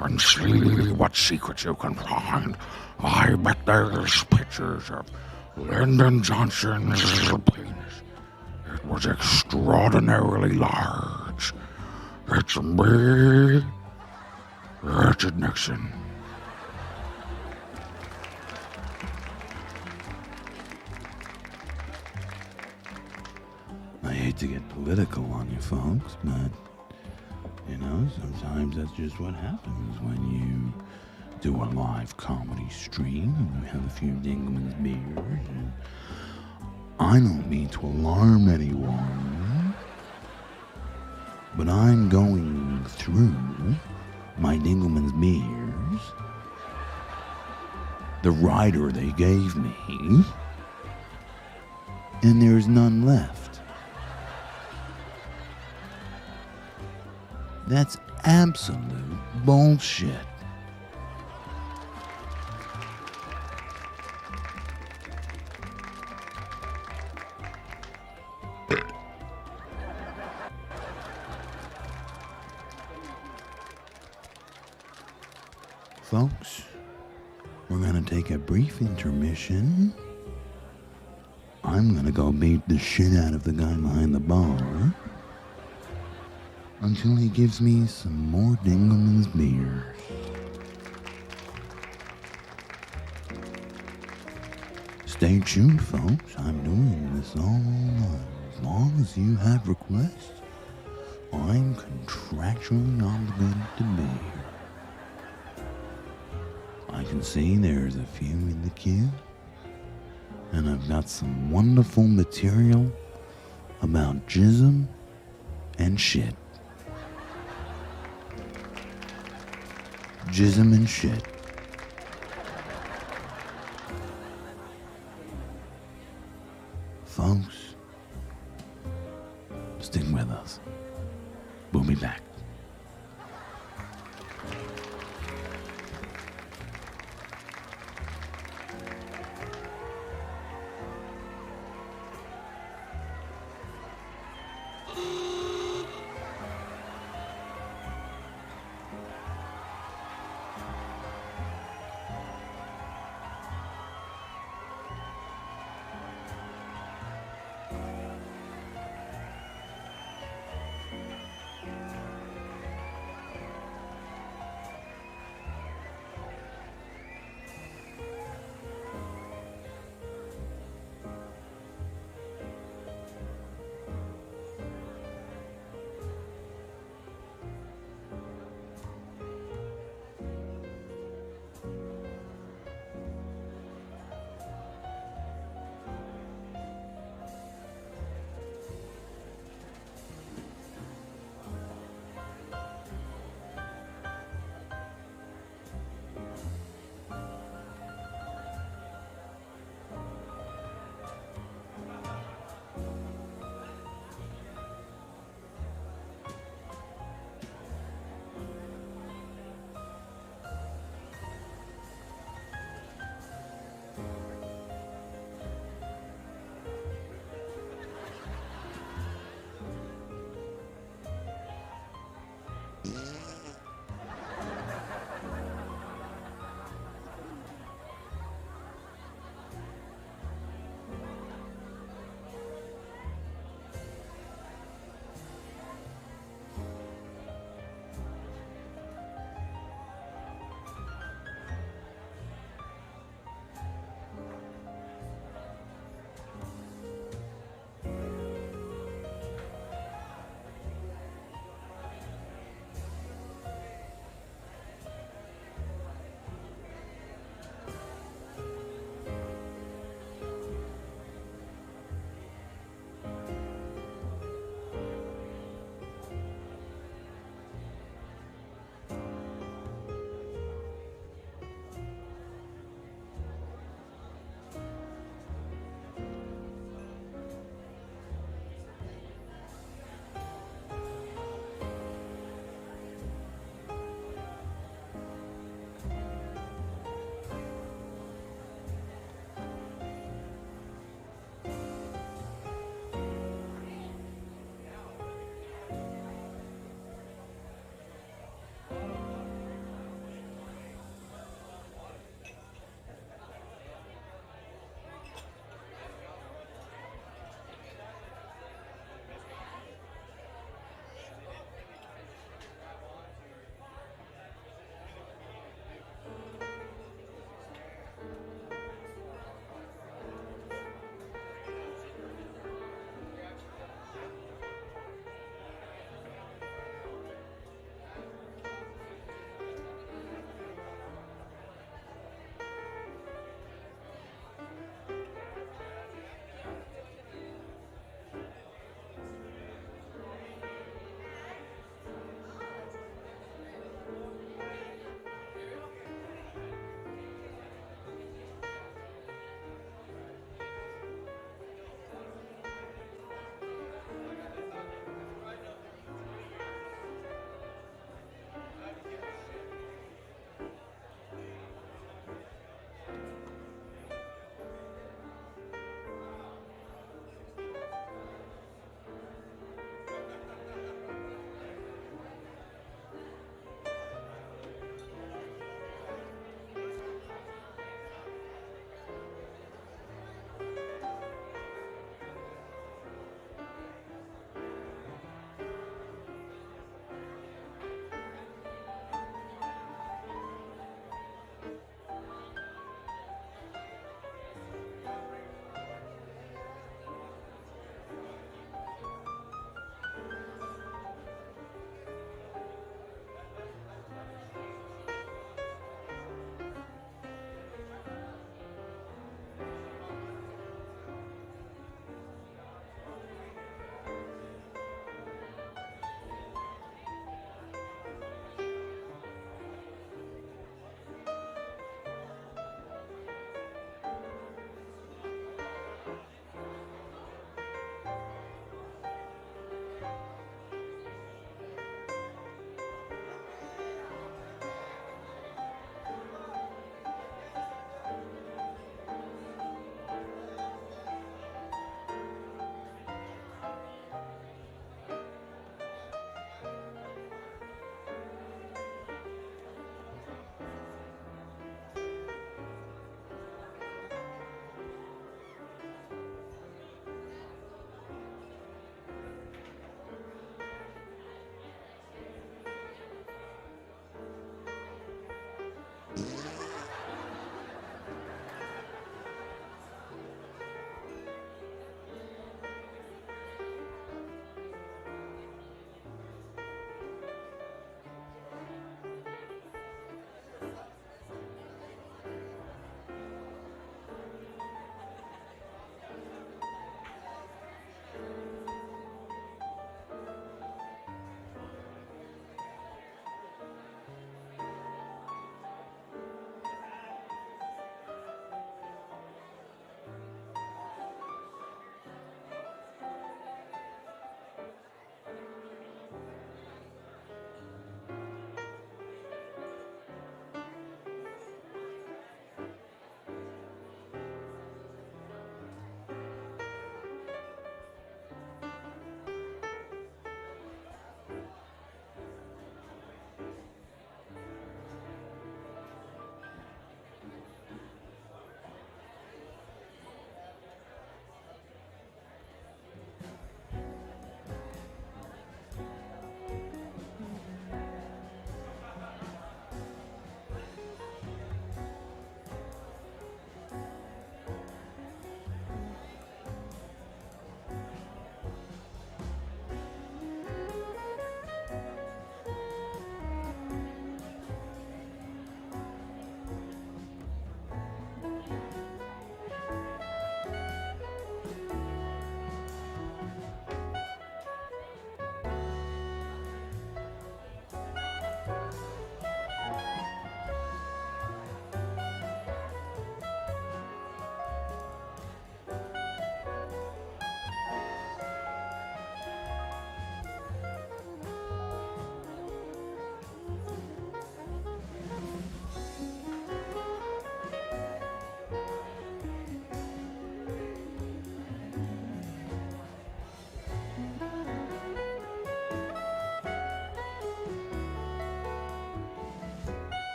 and see what secrets you can find. I bet there's pictures of Lyndon Johnson's penis. It was extraordinarily large. It's me, Richard Nixon. I hate to get political on you folks, but, you know, sometimes that's just what happens when you do a live comedy stream and you have a few Dingleman's beers. And I don't mean to alarm anyone, but I'm going through my Dingleman's beers, the rider they gave me, and there's none left. That's absolute bullshit. Folks, we're gonna take a brief intermission. I'm gonna go beat the shit out of the guy behind the bar until he gives me some more Dingleman's beers. Stay tuned, folks. I'm doing this all night. As long as you have requests, I'm contractually obligated to be here. I can see there's a few in the queue, and I've got some wonderful material about jism and shit. Jism and shit. Folks, stick with us. We'll be back.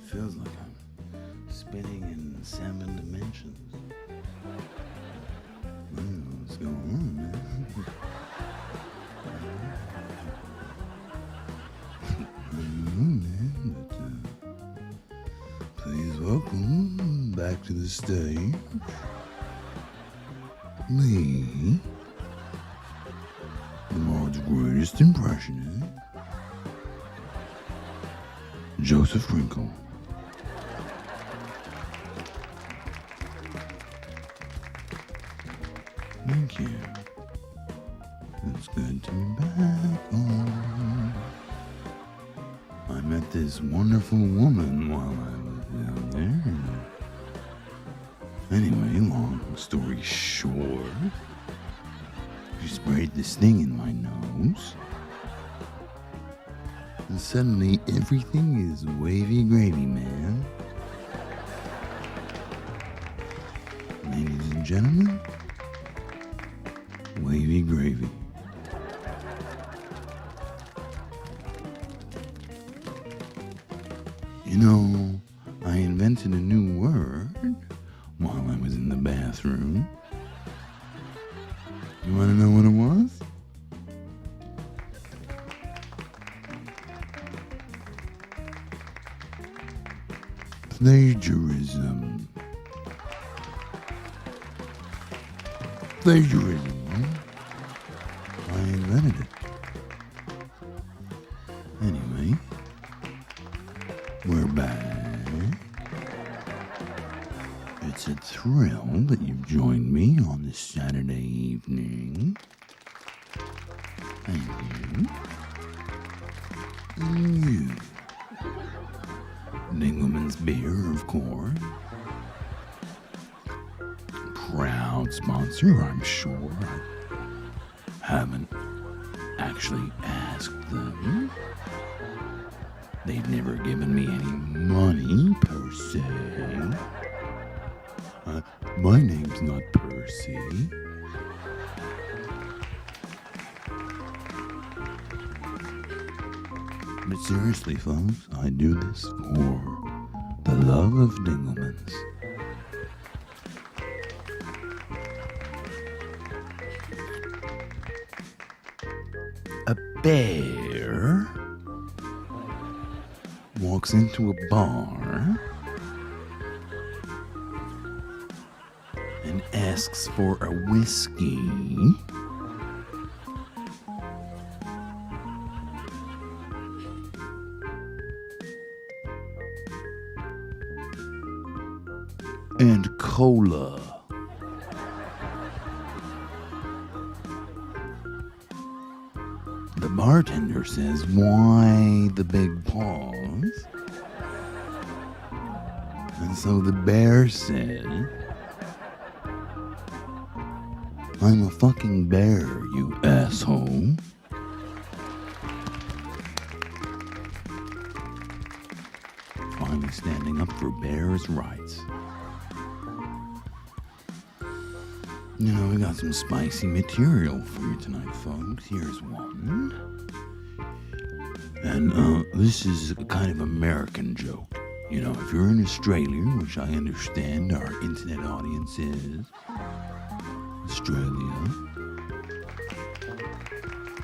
feels like I'm spinning in 7 dimensions. I don't know what's going on, man. I don't know, man, but please welcome back to the stage me, the world's greatest impressionist, Josef Krinkle. Thank you. It's good to be back on. I met this wonderful woman while I was down there. Anyway, long story short, she sprayed this thing in my nose. And suddenly everything is wavy gravy, man. Ladies and gentlemen, wavy gravy. You know, I invented a new word while I was in the bathroom. You want to know what it was? Plagiarism. Plagiarism, huh? I invented it. Anyway, we're back. It's a thrill that you've joined me on this Saturday evening. Thank you. And you. Dingleman's beer, of course. Proud sponsor, I'm sure. I haven't actually asked them. They've never given me any money, per se. My name's not Percy. But seriously, folks, I do this for the love of Dinglemans. A bear walks into a bar and asks for a whiskey. And cola. The bartender says, "Why the big pause?" And so the bear said, "I'm a fucking bear, you asshole." Finally standing up for bears' rights. You know, we got some spicy material for you tonight, folks. Here's one. And this is a kind of American joke. You know, if you're in Australia, which I understand our internet audience is, Australia,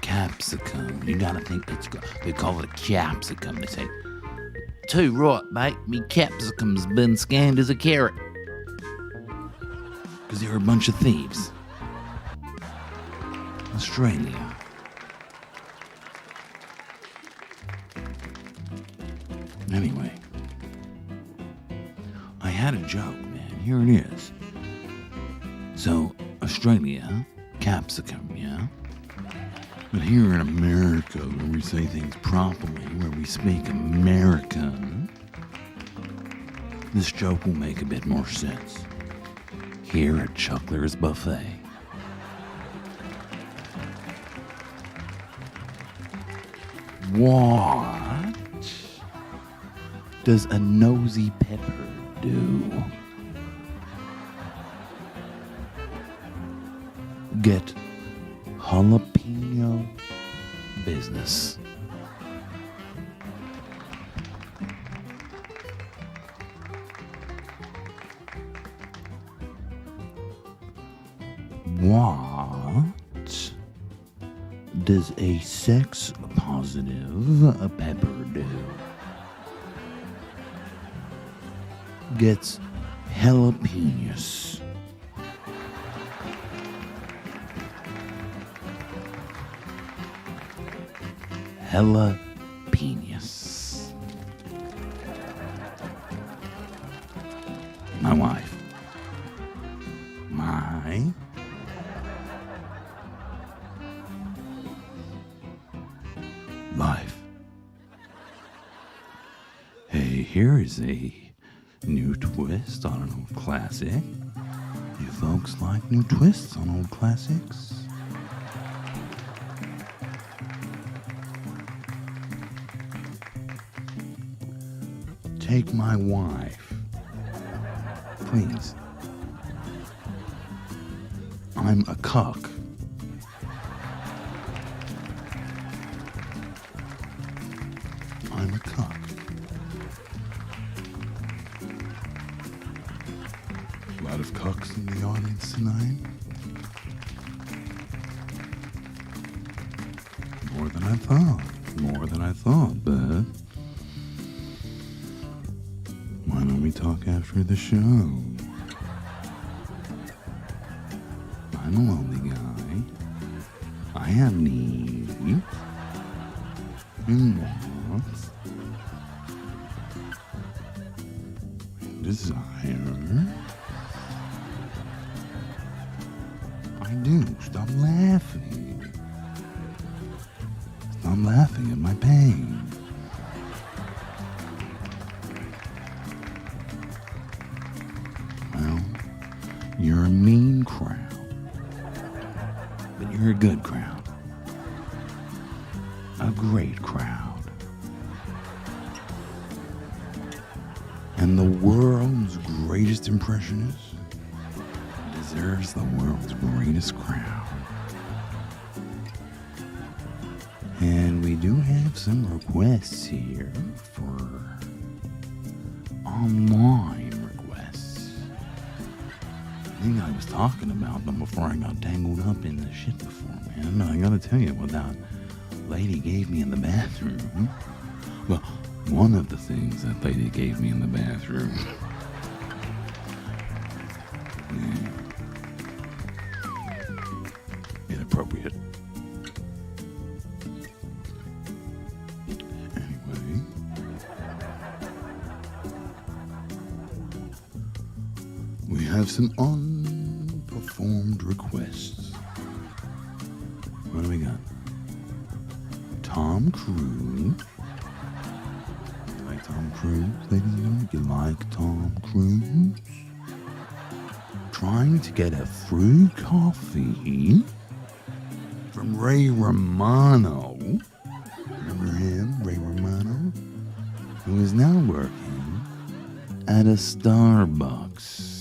capsicum. You gotta think they call it a capsicum. They say, "Too right, mate, me capsicum's been scanned as a carrot." Because they're a bunch of thieves. Australia. Anyway, I had a joke, man. Here it is. So, Australia, capsicum, yeah? But here in America, where we say things properly, where we speak American, this joke will make a bit more sense. Here at Chuckler's Buffet. What does a nosy pepper do? Get jalapeno business. What does a sex-positive pepper do? Gets jalapenos. Jalapenos. My wife. My life. Hey, here is a new twist on an old classic. You folks like new twists on old classics? Take my wife. Please. I'm a cuck. I'm a cuck. A lot of cucks in the audience tonight. More than I thought, but why don't we talk after the show? I'm a lonely guy. I have needs and wants and desire. I do. Stop laughing. Stop laughing at my pain. Well, you're a mean crowd. But you're a good crowd. A great crowd. And the world's greatest impressionist deserves the world's greatest crowd. And we do have some requests here for online requests. I think I was talking about them before I got tangled up in the shit before, man. I gotta tell you what that lady gave me in the bathroom. Well, one of the things that lady gave me in the bathroom. Inappropriate. Anyway. We have some unperformed requests. What do we got? Tom Cruise. You like Tom Cruise, ladies and gentlemen? You like Tom Cruise? Trying to get a free coffee from Ray Romano. Remember him, Ray Romano? Who is now working at a Starbucks.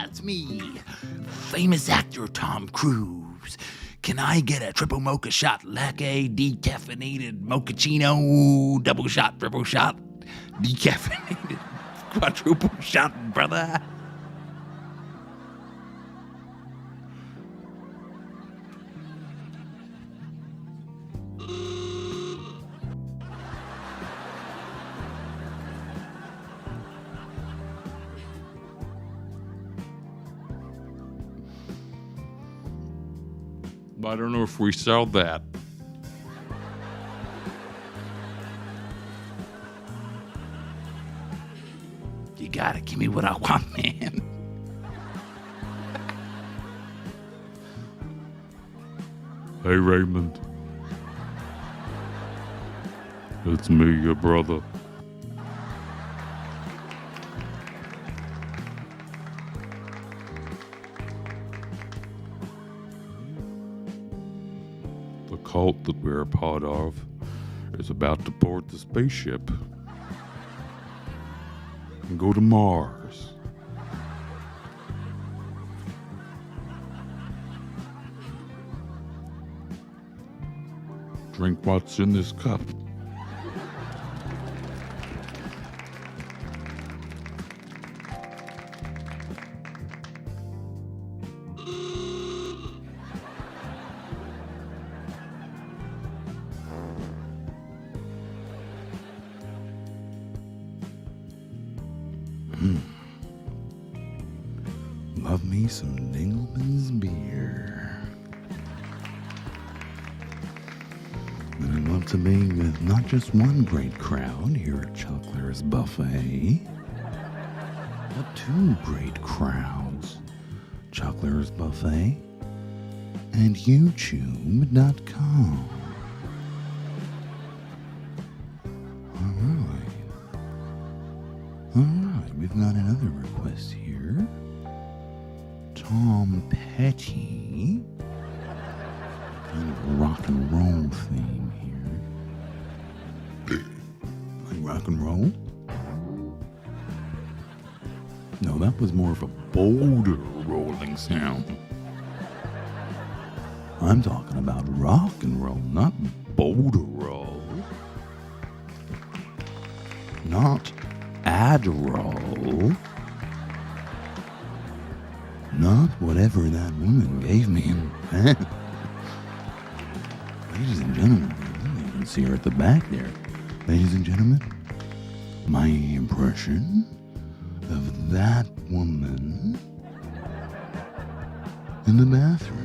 It's me, famous actor Tom Cruise. Can I get a triple mocha shot latte, decaffeinated mochaccino, double shot, triple shot, decaffeinated, quadruple shot, brother? I don't know if we sell that. You gotta give me what I want, man. Hey, Raymond. It's me, your brother. The cult that we're a part of is about to board the spaceship and go to Mars. Drink what's in this cup. me some Dingleman's beer. And I'd love to be with not just one great crowd here at Chuckler's Buffet, but two great crowds, Chuckler's Buffet and YouTube.com. Alright, we've got another request here. Tom Petty. Kind of a rock and roll theme here. Like rock and roll? No, that was more of a boulder rolling sound. I'm talking about rock and roll, not boulder roll. Not Adderall. Not whatever that woman gave me. Ladies and gentlemen, you can see her at the back there. Ladies and gentlemen, my impression of that woman in the bathroom.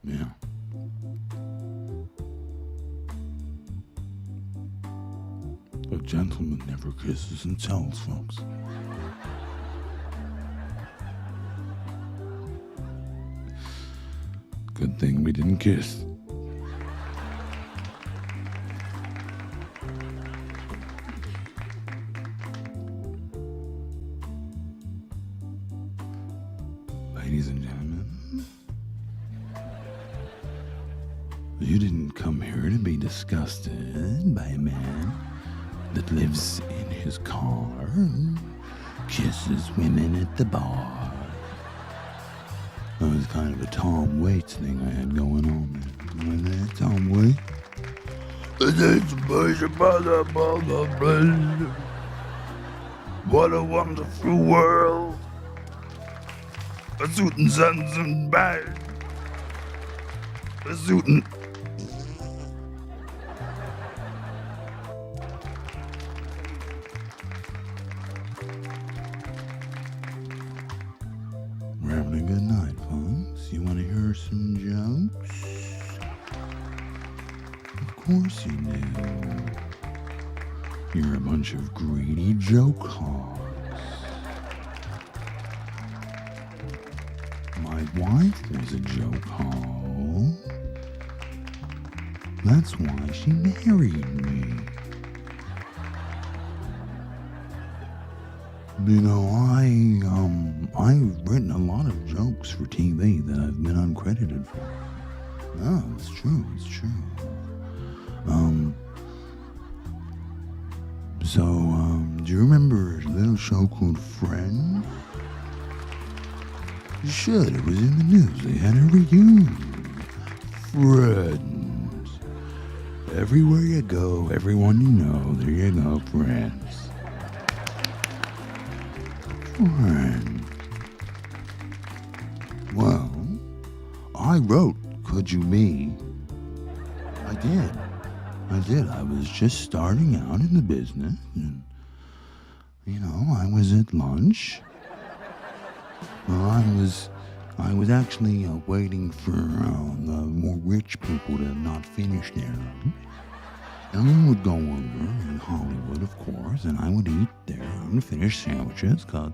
Yeah. A gentleman never kisses and tells, folks. Good thing we didn't kiss. Ladies and gentlemen, you didn't come here to be disgusted by a man that lives in his car and kisses women at the bar. That was kind of a Tom Waits thing I had going on there. Remember that, Tom Waits? What a wonderful world. A shooting suns and bad. A shooting. We're having a good night, folks. You want to hear some jokes? Of course you do. You're a bunch of greedy joke hogs. My wife was a joke hog. That's why she married me. You know, I've written a lot of jokes for TV that I've been uncredited for. No, it's true, it's true. Do you remember a little show called Friends? You should, it was in the news. They had a reunion. Friends. Everywhere you go, everyone you know, there you go, friends. Friends. Well, I wrote Could You Be? I did. I was just starting out in the business, and, you know, I was at lunch. Well, I was actually waiting for the more rich people to not finish their lunch. And I would go over in Hollywood, of course, and I would eat their unfinished sandwiches, because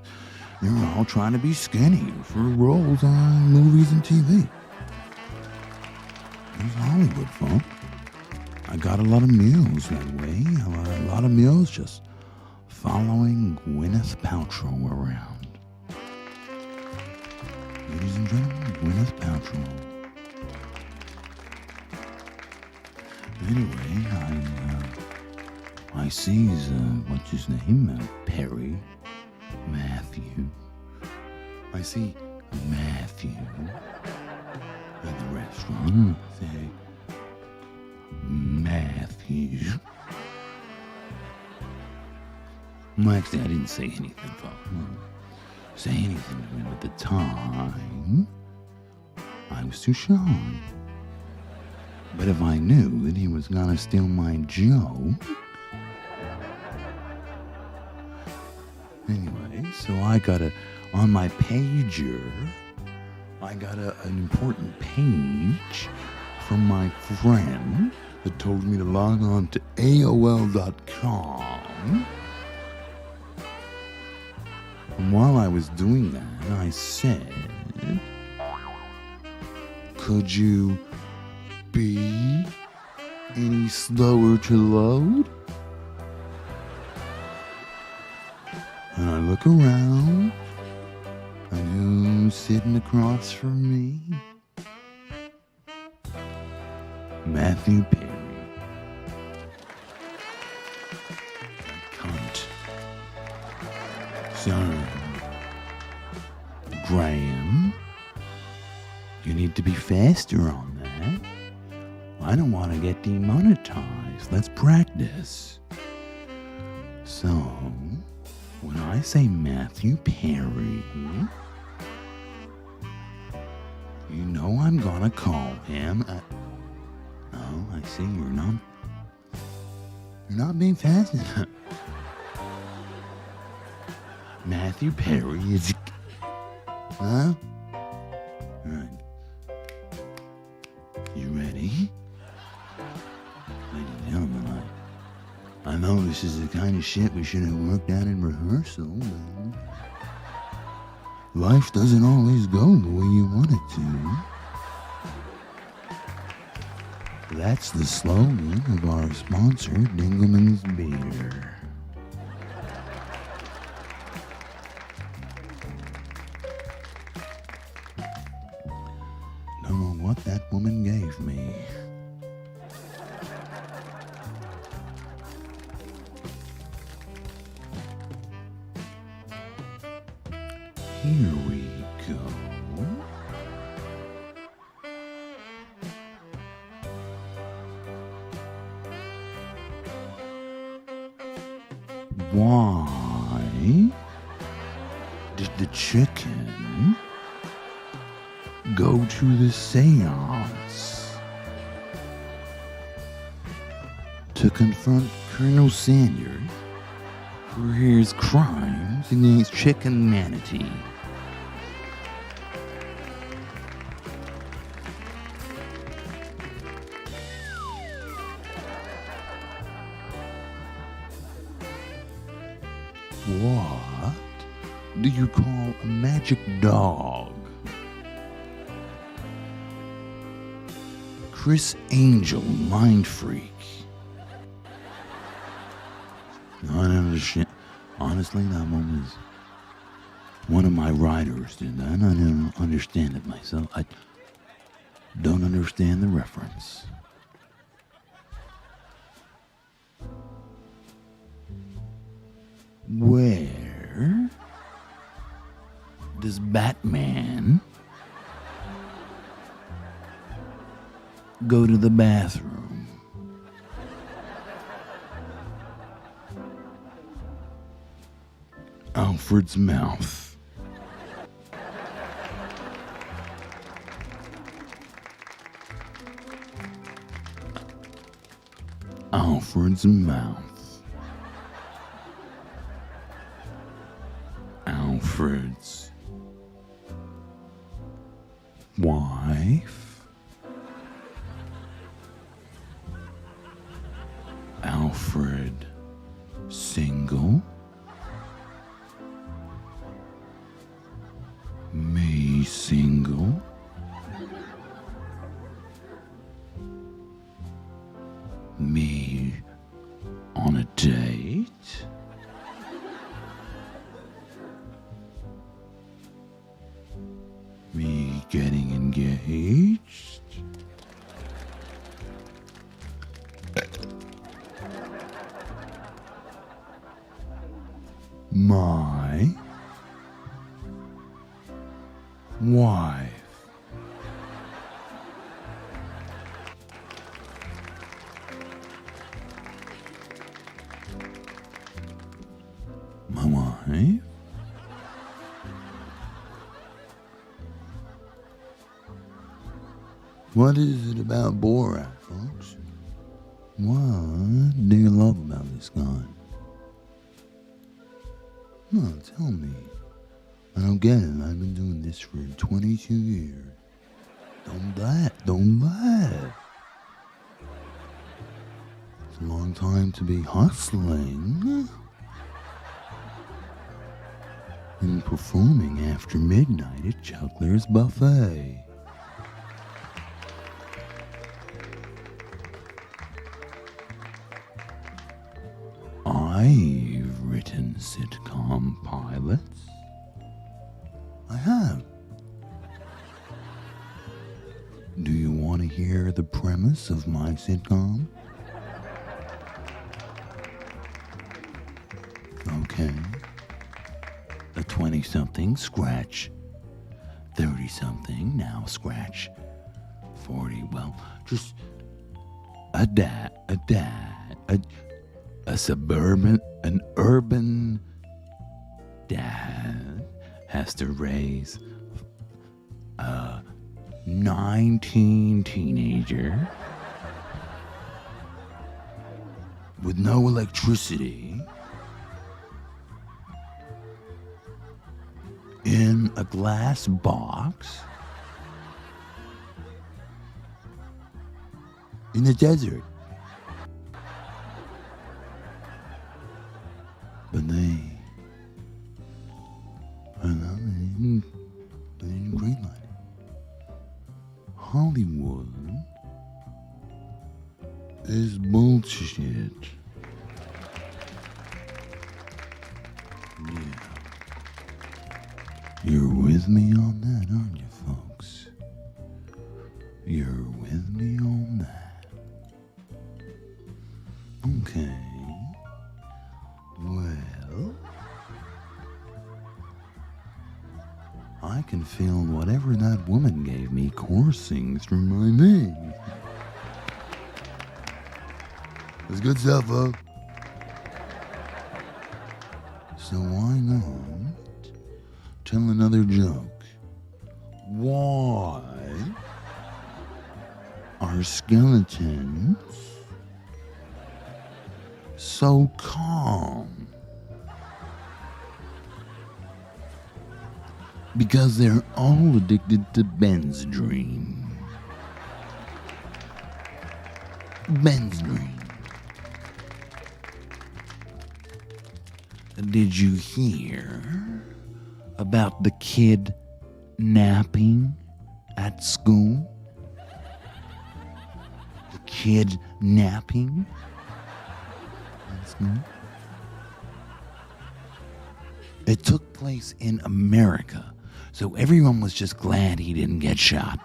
they're all trying to be skinny for roles on movies and TV. It was Hollywood, folks. I got a lot of meals that way. A lot of meals just following Gwyneth Paltrow around. Ladies and gentlemen, Gwyneth Paltrow. Anyway, I sees, what's his name? Perry. Matthew. I see Matthew at the restaurant. I say, Matthew. Well, actually, I didn't say anything, folks. say anything to him at the time. I was too shy. But if I knew that he was gonna steal my joke... Anyway, so I got on my pager, I got an important page from my friend that told me to log on to AOL.com. And while I was doing that, I said, could you be any slower to load? And I look around, and who's sitting across from me? Matthew Perry. Cunt. Sorry. Graham, you need to be faster on that. I don't want to get demonetized. Let's practice. So, when I say Matthew Perry, you know I'm gonna call him Oh, I see you're not being fast enough. Matthew Perry is... Huh? Alright. You ready? Ladies and gentlemen, I know this is the kind of shit we should have worked out in rehearsal, but life doesn't always go the way you want it to. That's the slogan of our sponsor, Dingleman's Beer. Don't know what that woman gave me. Here we go. Why did the chicken go to the seance to confront Colonel Sanders for his crimes against chicken manatee? What do you call a magic dog? Chris Angel, mind freak. I don't understand. Honestly, that one was one of my writers did that. I don't understand it myself. I don't understand the reference. Where does Batman go to the bathroom? Alfred's mouth. Alfred's mouth. Alfred's wife. Alfred single. Me single. Me on a date. Me getting engaged. My wife. My wife What is it about Borat, folks? What do you love about this guy? No, tell me. I don't get it. I've been doing this for 22 years. Don't laugh. It's a long time to be hustling and performing after midnight at Chuckler's Buffet. I've written sitcom pilots. I have. Do you want to hear the premise of my sitcom? Okay. A 20-something scratch 30-something now scratch 40. Well, just an urban dad has to raise a 19 teenager with no electricity in a glass box in the desert. But they didn't greenlight it. Hollywood is bullshit. Yeah. You're with me on that, aren't you, folks? You're with me on that. Okay. Well, I can feel whatever that woman gave me coursing through my veins. It's good stuff, huh? So why not tell another joke? Why are skeletons so calm? Because they're all addicted to Benzedrine. Benzedrine. Did you hear about the kid napping at school? The kid napping at school? It took place in America, so everyone was just glad he didn't get shot.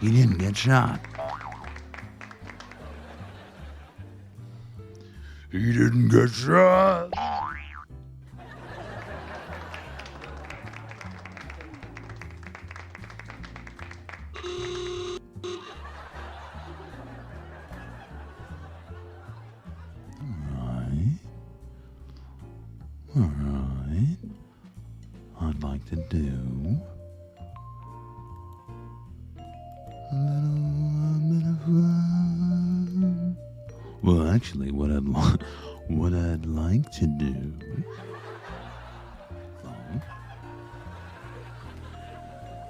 He didn't get shot. He didn't get shot. All right. I'd like to do a little bit of fun. Well, actually, what I'd like to do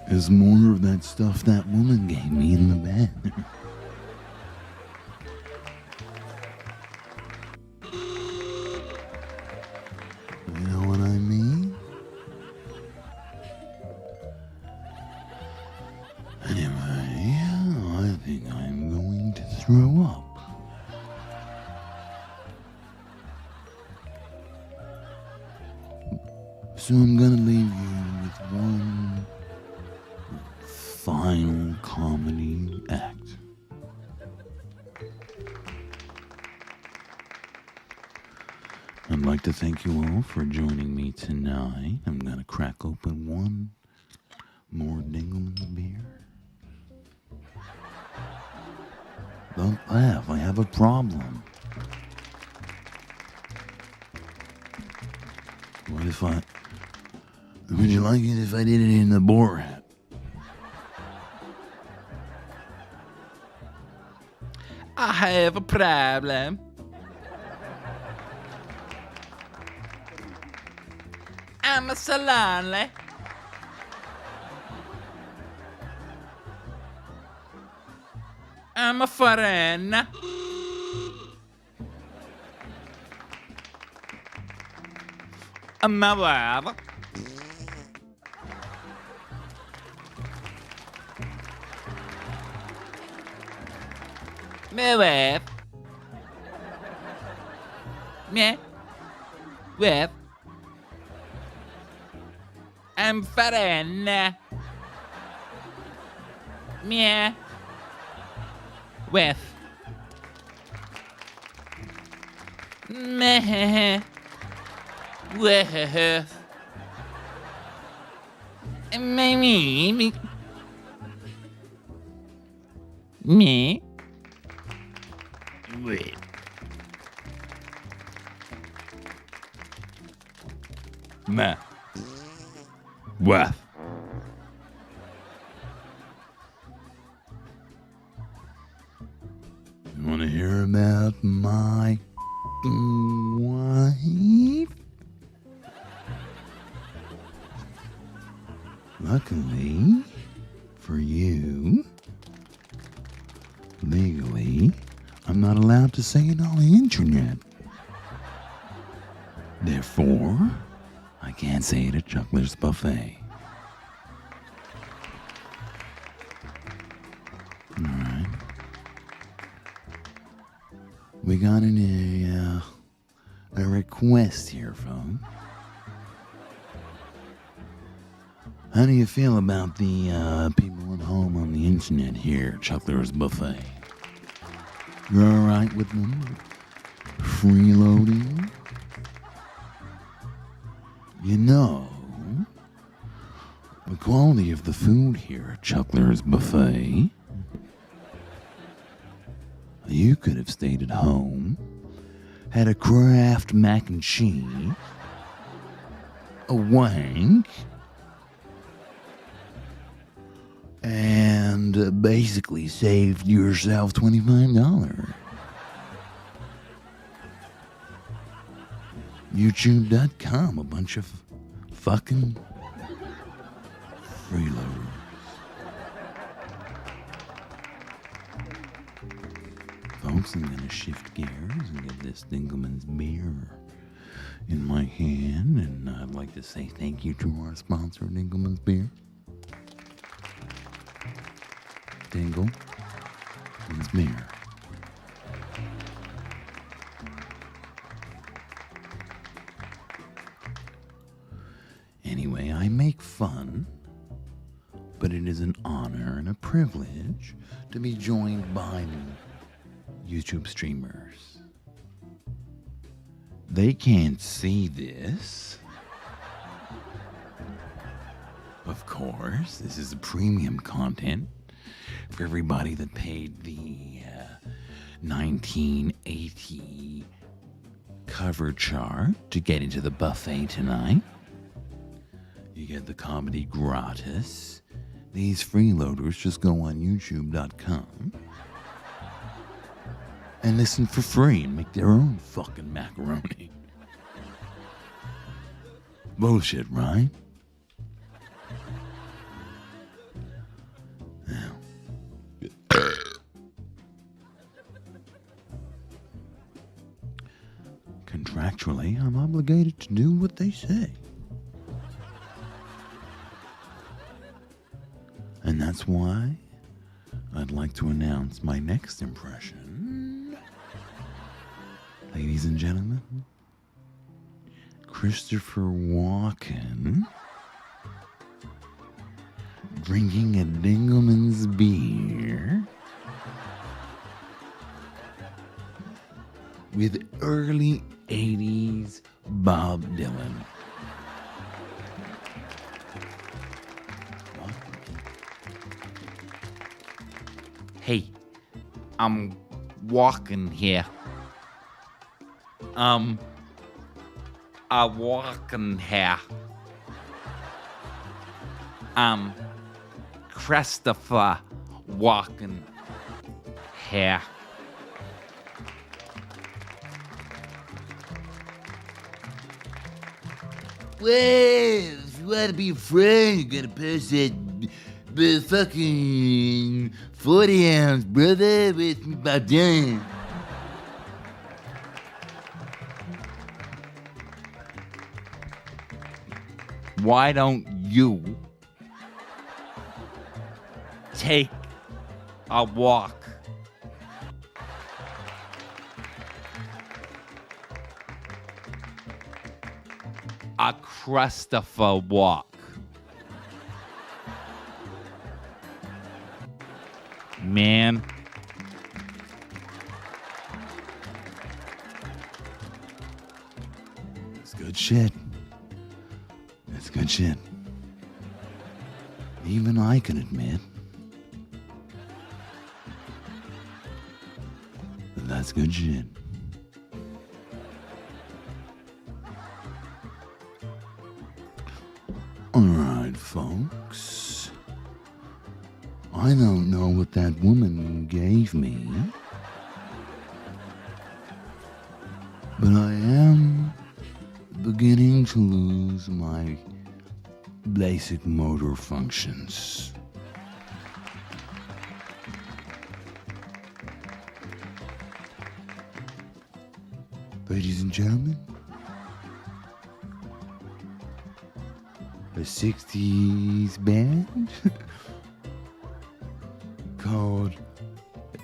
is more of that stuff that woman gave me in the bed. You know what I mean? Anyway, I think I'm going to throw up. So I'm gonna leave you with one final comedy act. I'd like to thank you all for joining me tonight. I'm gonna crack open one more Dingleman beer. Don't laugh, I have a problem. What if I Would you like it if I did it in the Borat? I have a problem. I'm a salami. I'm a farina. I'm a wife. My wife. Me. Wife. I'm farina. Me. With meh with me Wait. ma What? You want to hear about my wife? Luckily for you, legally, I'm not allowed to say it on the internet. Therefore, I can't say it at Chuckler's Buffet. Alright. We got a request here, folks. How do you feel about the people at home on the internet here, Chuckler's Buffet? You're alright with them? Freeloading? You know, the quality of the food here at Chuckler's Buffet, you could have stayed at home, had a Kraft mac and cheese, a wank, and basically saved yourself $25. YouTube.com, a bunch of fucking freeloaders. Folks, I'm gonna shift gears and get this Dinkelman's beer in my hand, and I'd like to say thank you to our sponsor, Dinkelman's Beer. Dinkelman's Beer. Anyway, I make fun, but it is an honor and a privilege to be joined by YouTube streamers. They can't see this. Of course, this is a premium content for everybody that paid the 1980 cover chart to get into the buffet tonight. You get the comedy gratis. These freeloaders just go on YouTube.com and listen for free and make their own fucking macaroni. Bullshit, right? Now, contractually, I'm obligated to do what they say. And that's why I'd like to announce my next impression. Ladies and gentlemen, Christopher Walken drinking a Dinkelman's beer with early 80s Bob Dylan. Hey, I'm walking here. I'm walking here. Christopher walking here. Well, if you want to be a friend, you gotta pass that fucking 40 ounce, brother, with me by done. Why don't you take a walk? A Christopher walk. Man. It's good shit. It's good shit. Even I can admit that that's good shit. Alright, folks. I don't know what that woman gave me, but I am beginning to lose my basic motor functions. Ladies and gentlemen, a 60s band called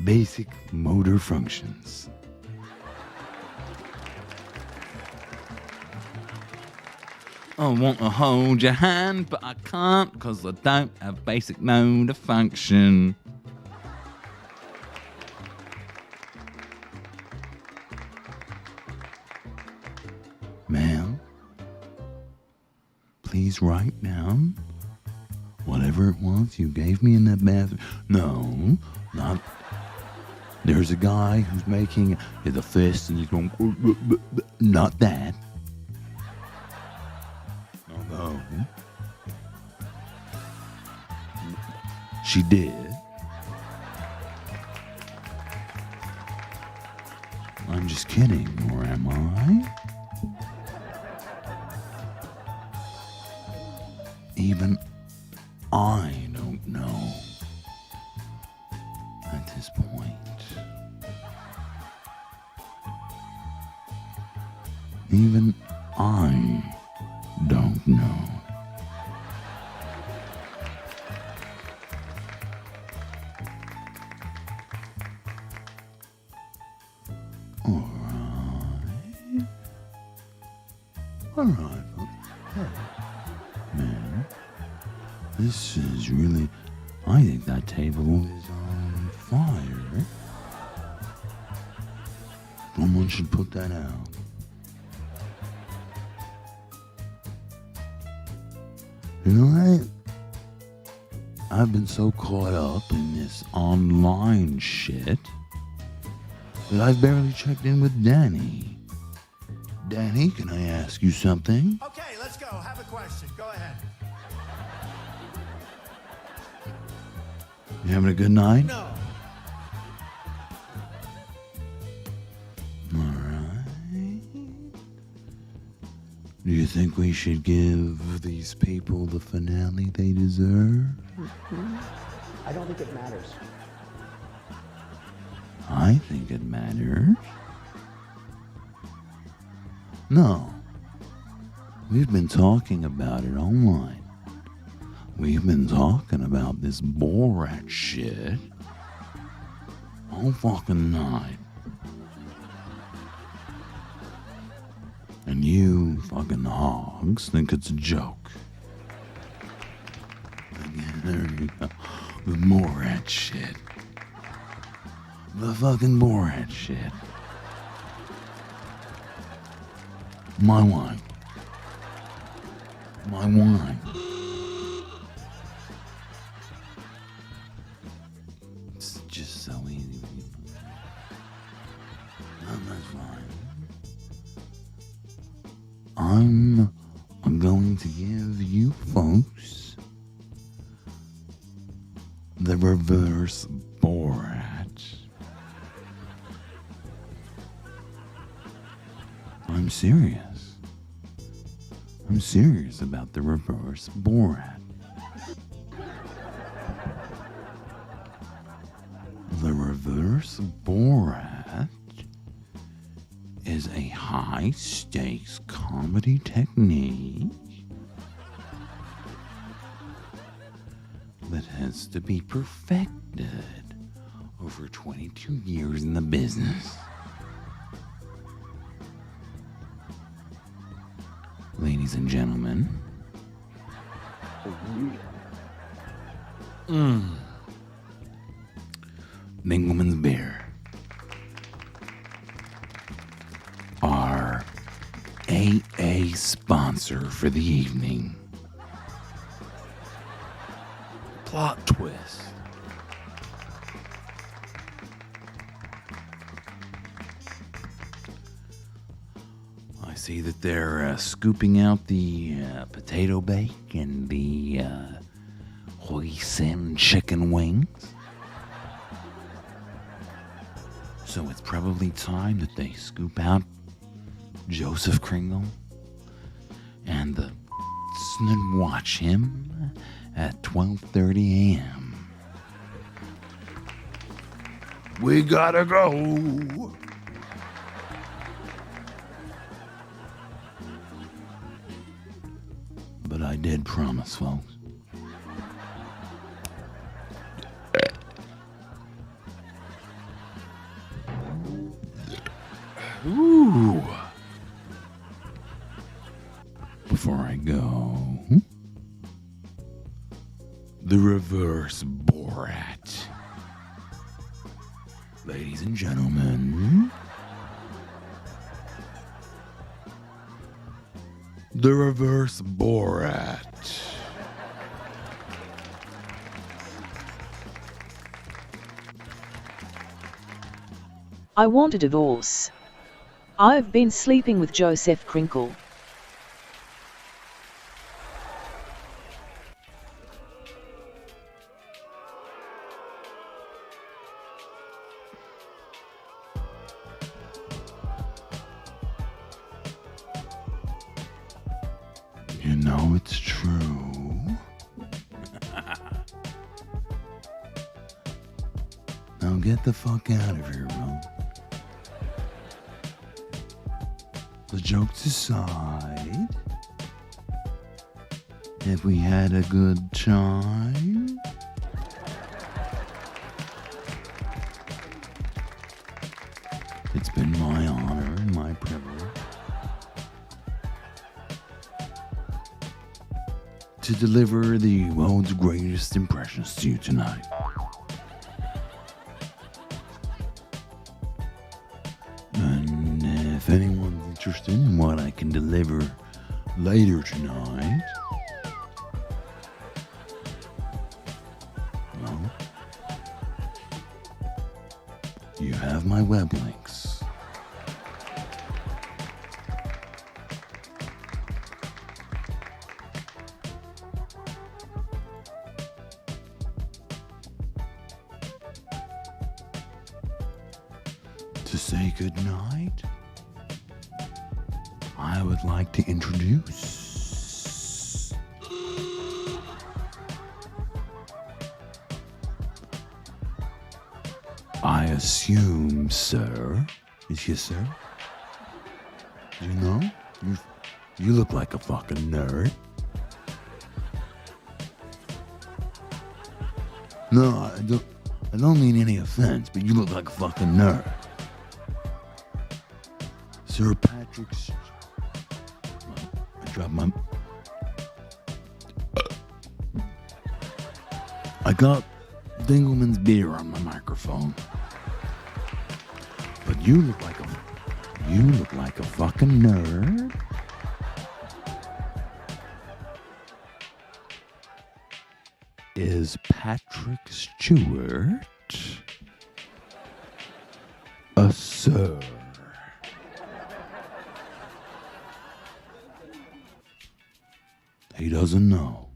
Basic Motor Functions. I want to hold your hand, but I can't because I don't have basic motor function. Ma'am, please write down whatever it was you gave me in that bathroom. No, not. There's a guy who's making the fist and he's going, not that. No. She did. I'm just kidding, or am I? Even I don't know at this point. Even I don't know. All right, hey, man, this is really, I think that table is on fire. Someone should put that out. You know, I've been so caught up in this online shit that I've barely checked in with Danny. Danny, can I ask you something? Okay, let's go. Have a question. Go ahead. You having a good night? No. All right. Do you think we should give these people the finale they deserve? I don't think it matters. I think it matters. No. We've been talking about it online. We've been talking about this Borat shit all fucking night. And you fucking hogs think it's a joke. Again, there you go. The Borat shit. The fucking Borat shit. My wine. My wine. It's just so easy. No, that's fine. I'm going to give you folks The reverse Borat. I'm serious. I'm serious about the reverse Borat. The reverse Borat is a high-stakes comedy technique that has to be perfected over 22 years in the business. Ladies and gentlemen, Dingleman's Beer, our AA sponsor for the evening. Plot twist. I see that they're scooping out the potato bake and the hoisin chicken wings. So it's probably time that they scoop out Josef Krinkle and watch him at 12:30 a.m. We gotta go. But I did promise, folks. Ooh. Before I go, the reverse Borat. Ladies and gentlemen, the reverse Borat. I want a divorce. I've been sleeping with Josef Krinkle. You know it's true. Now get the fuck out of here, bro. The jokes aside, have we had a good time? It's been my honor and my privilege to deliver the world's greatest impressions to you tonight. And if anyone's interested in what I can deliver later tonight, well, you have my web links. To say goodnight, I would like to introduce I assume, sir. Is he, sir? You know? You look like a fucking nerd. No, I don't mean any offense, but you look like a fucking nerd. Sir Patrick's. I dropped my. I got Dingleman's beer on my microphone. But you look like a fucking nerd. Is Patrick Stewart a sir? He doesn't know.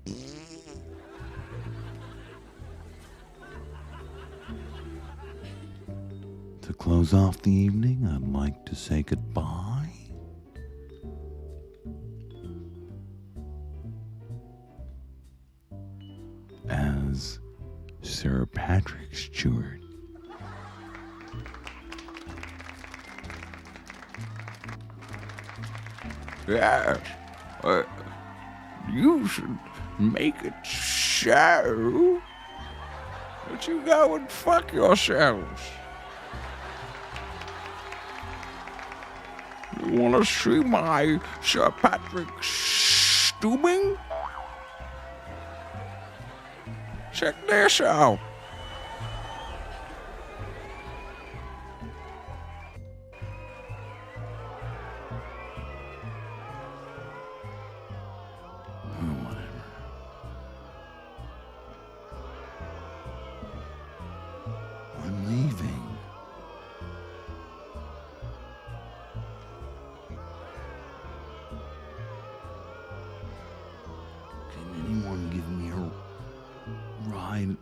close off the evening, I'd like to say goodbye. As Sir Patrick Stewart. Yes, you should make it so that you go and fuck yourselves. You want to see my Sir Patrick Stubing? Check this out. Whatever. I'm leaving. Can anyone give me a ride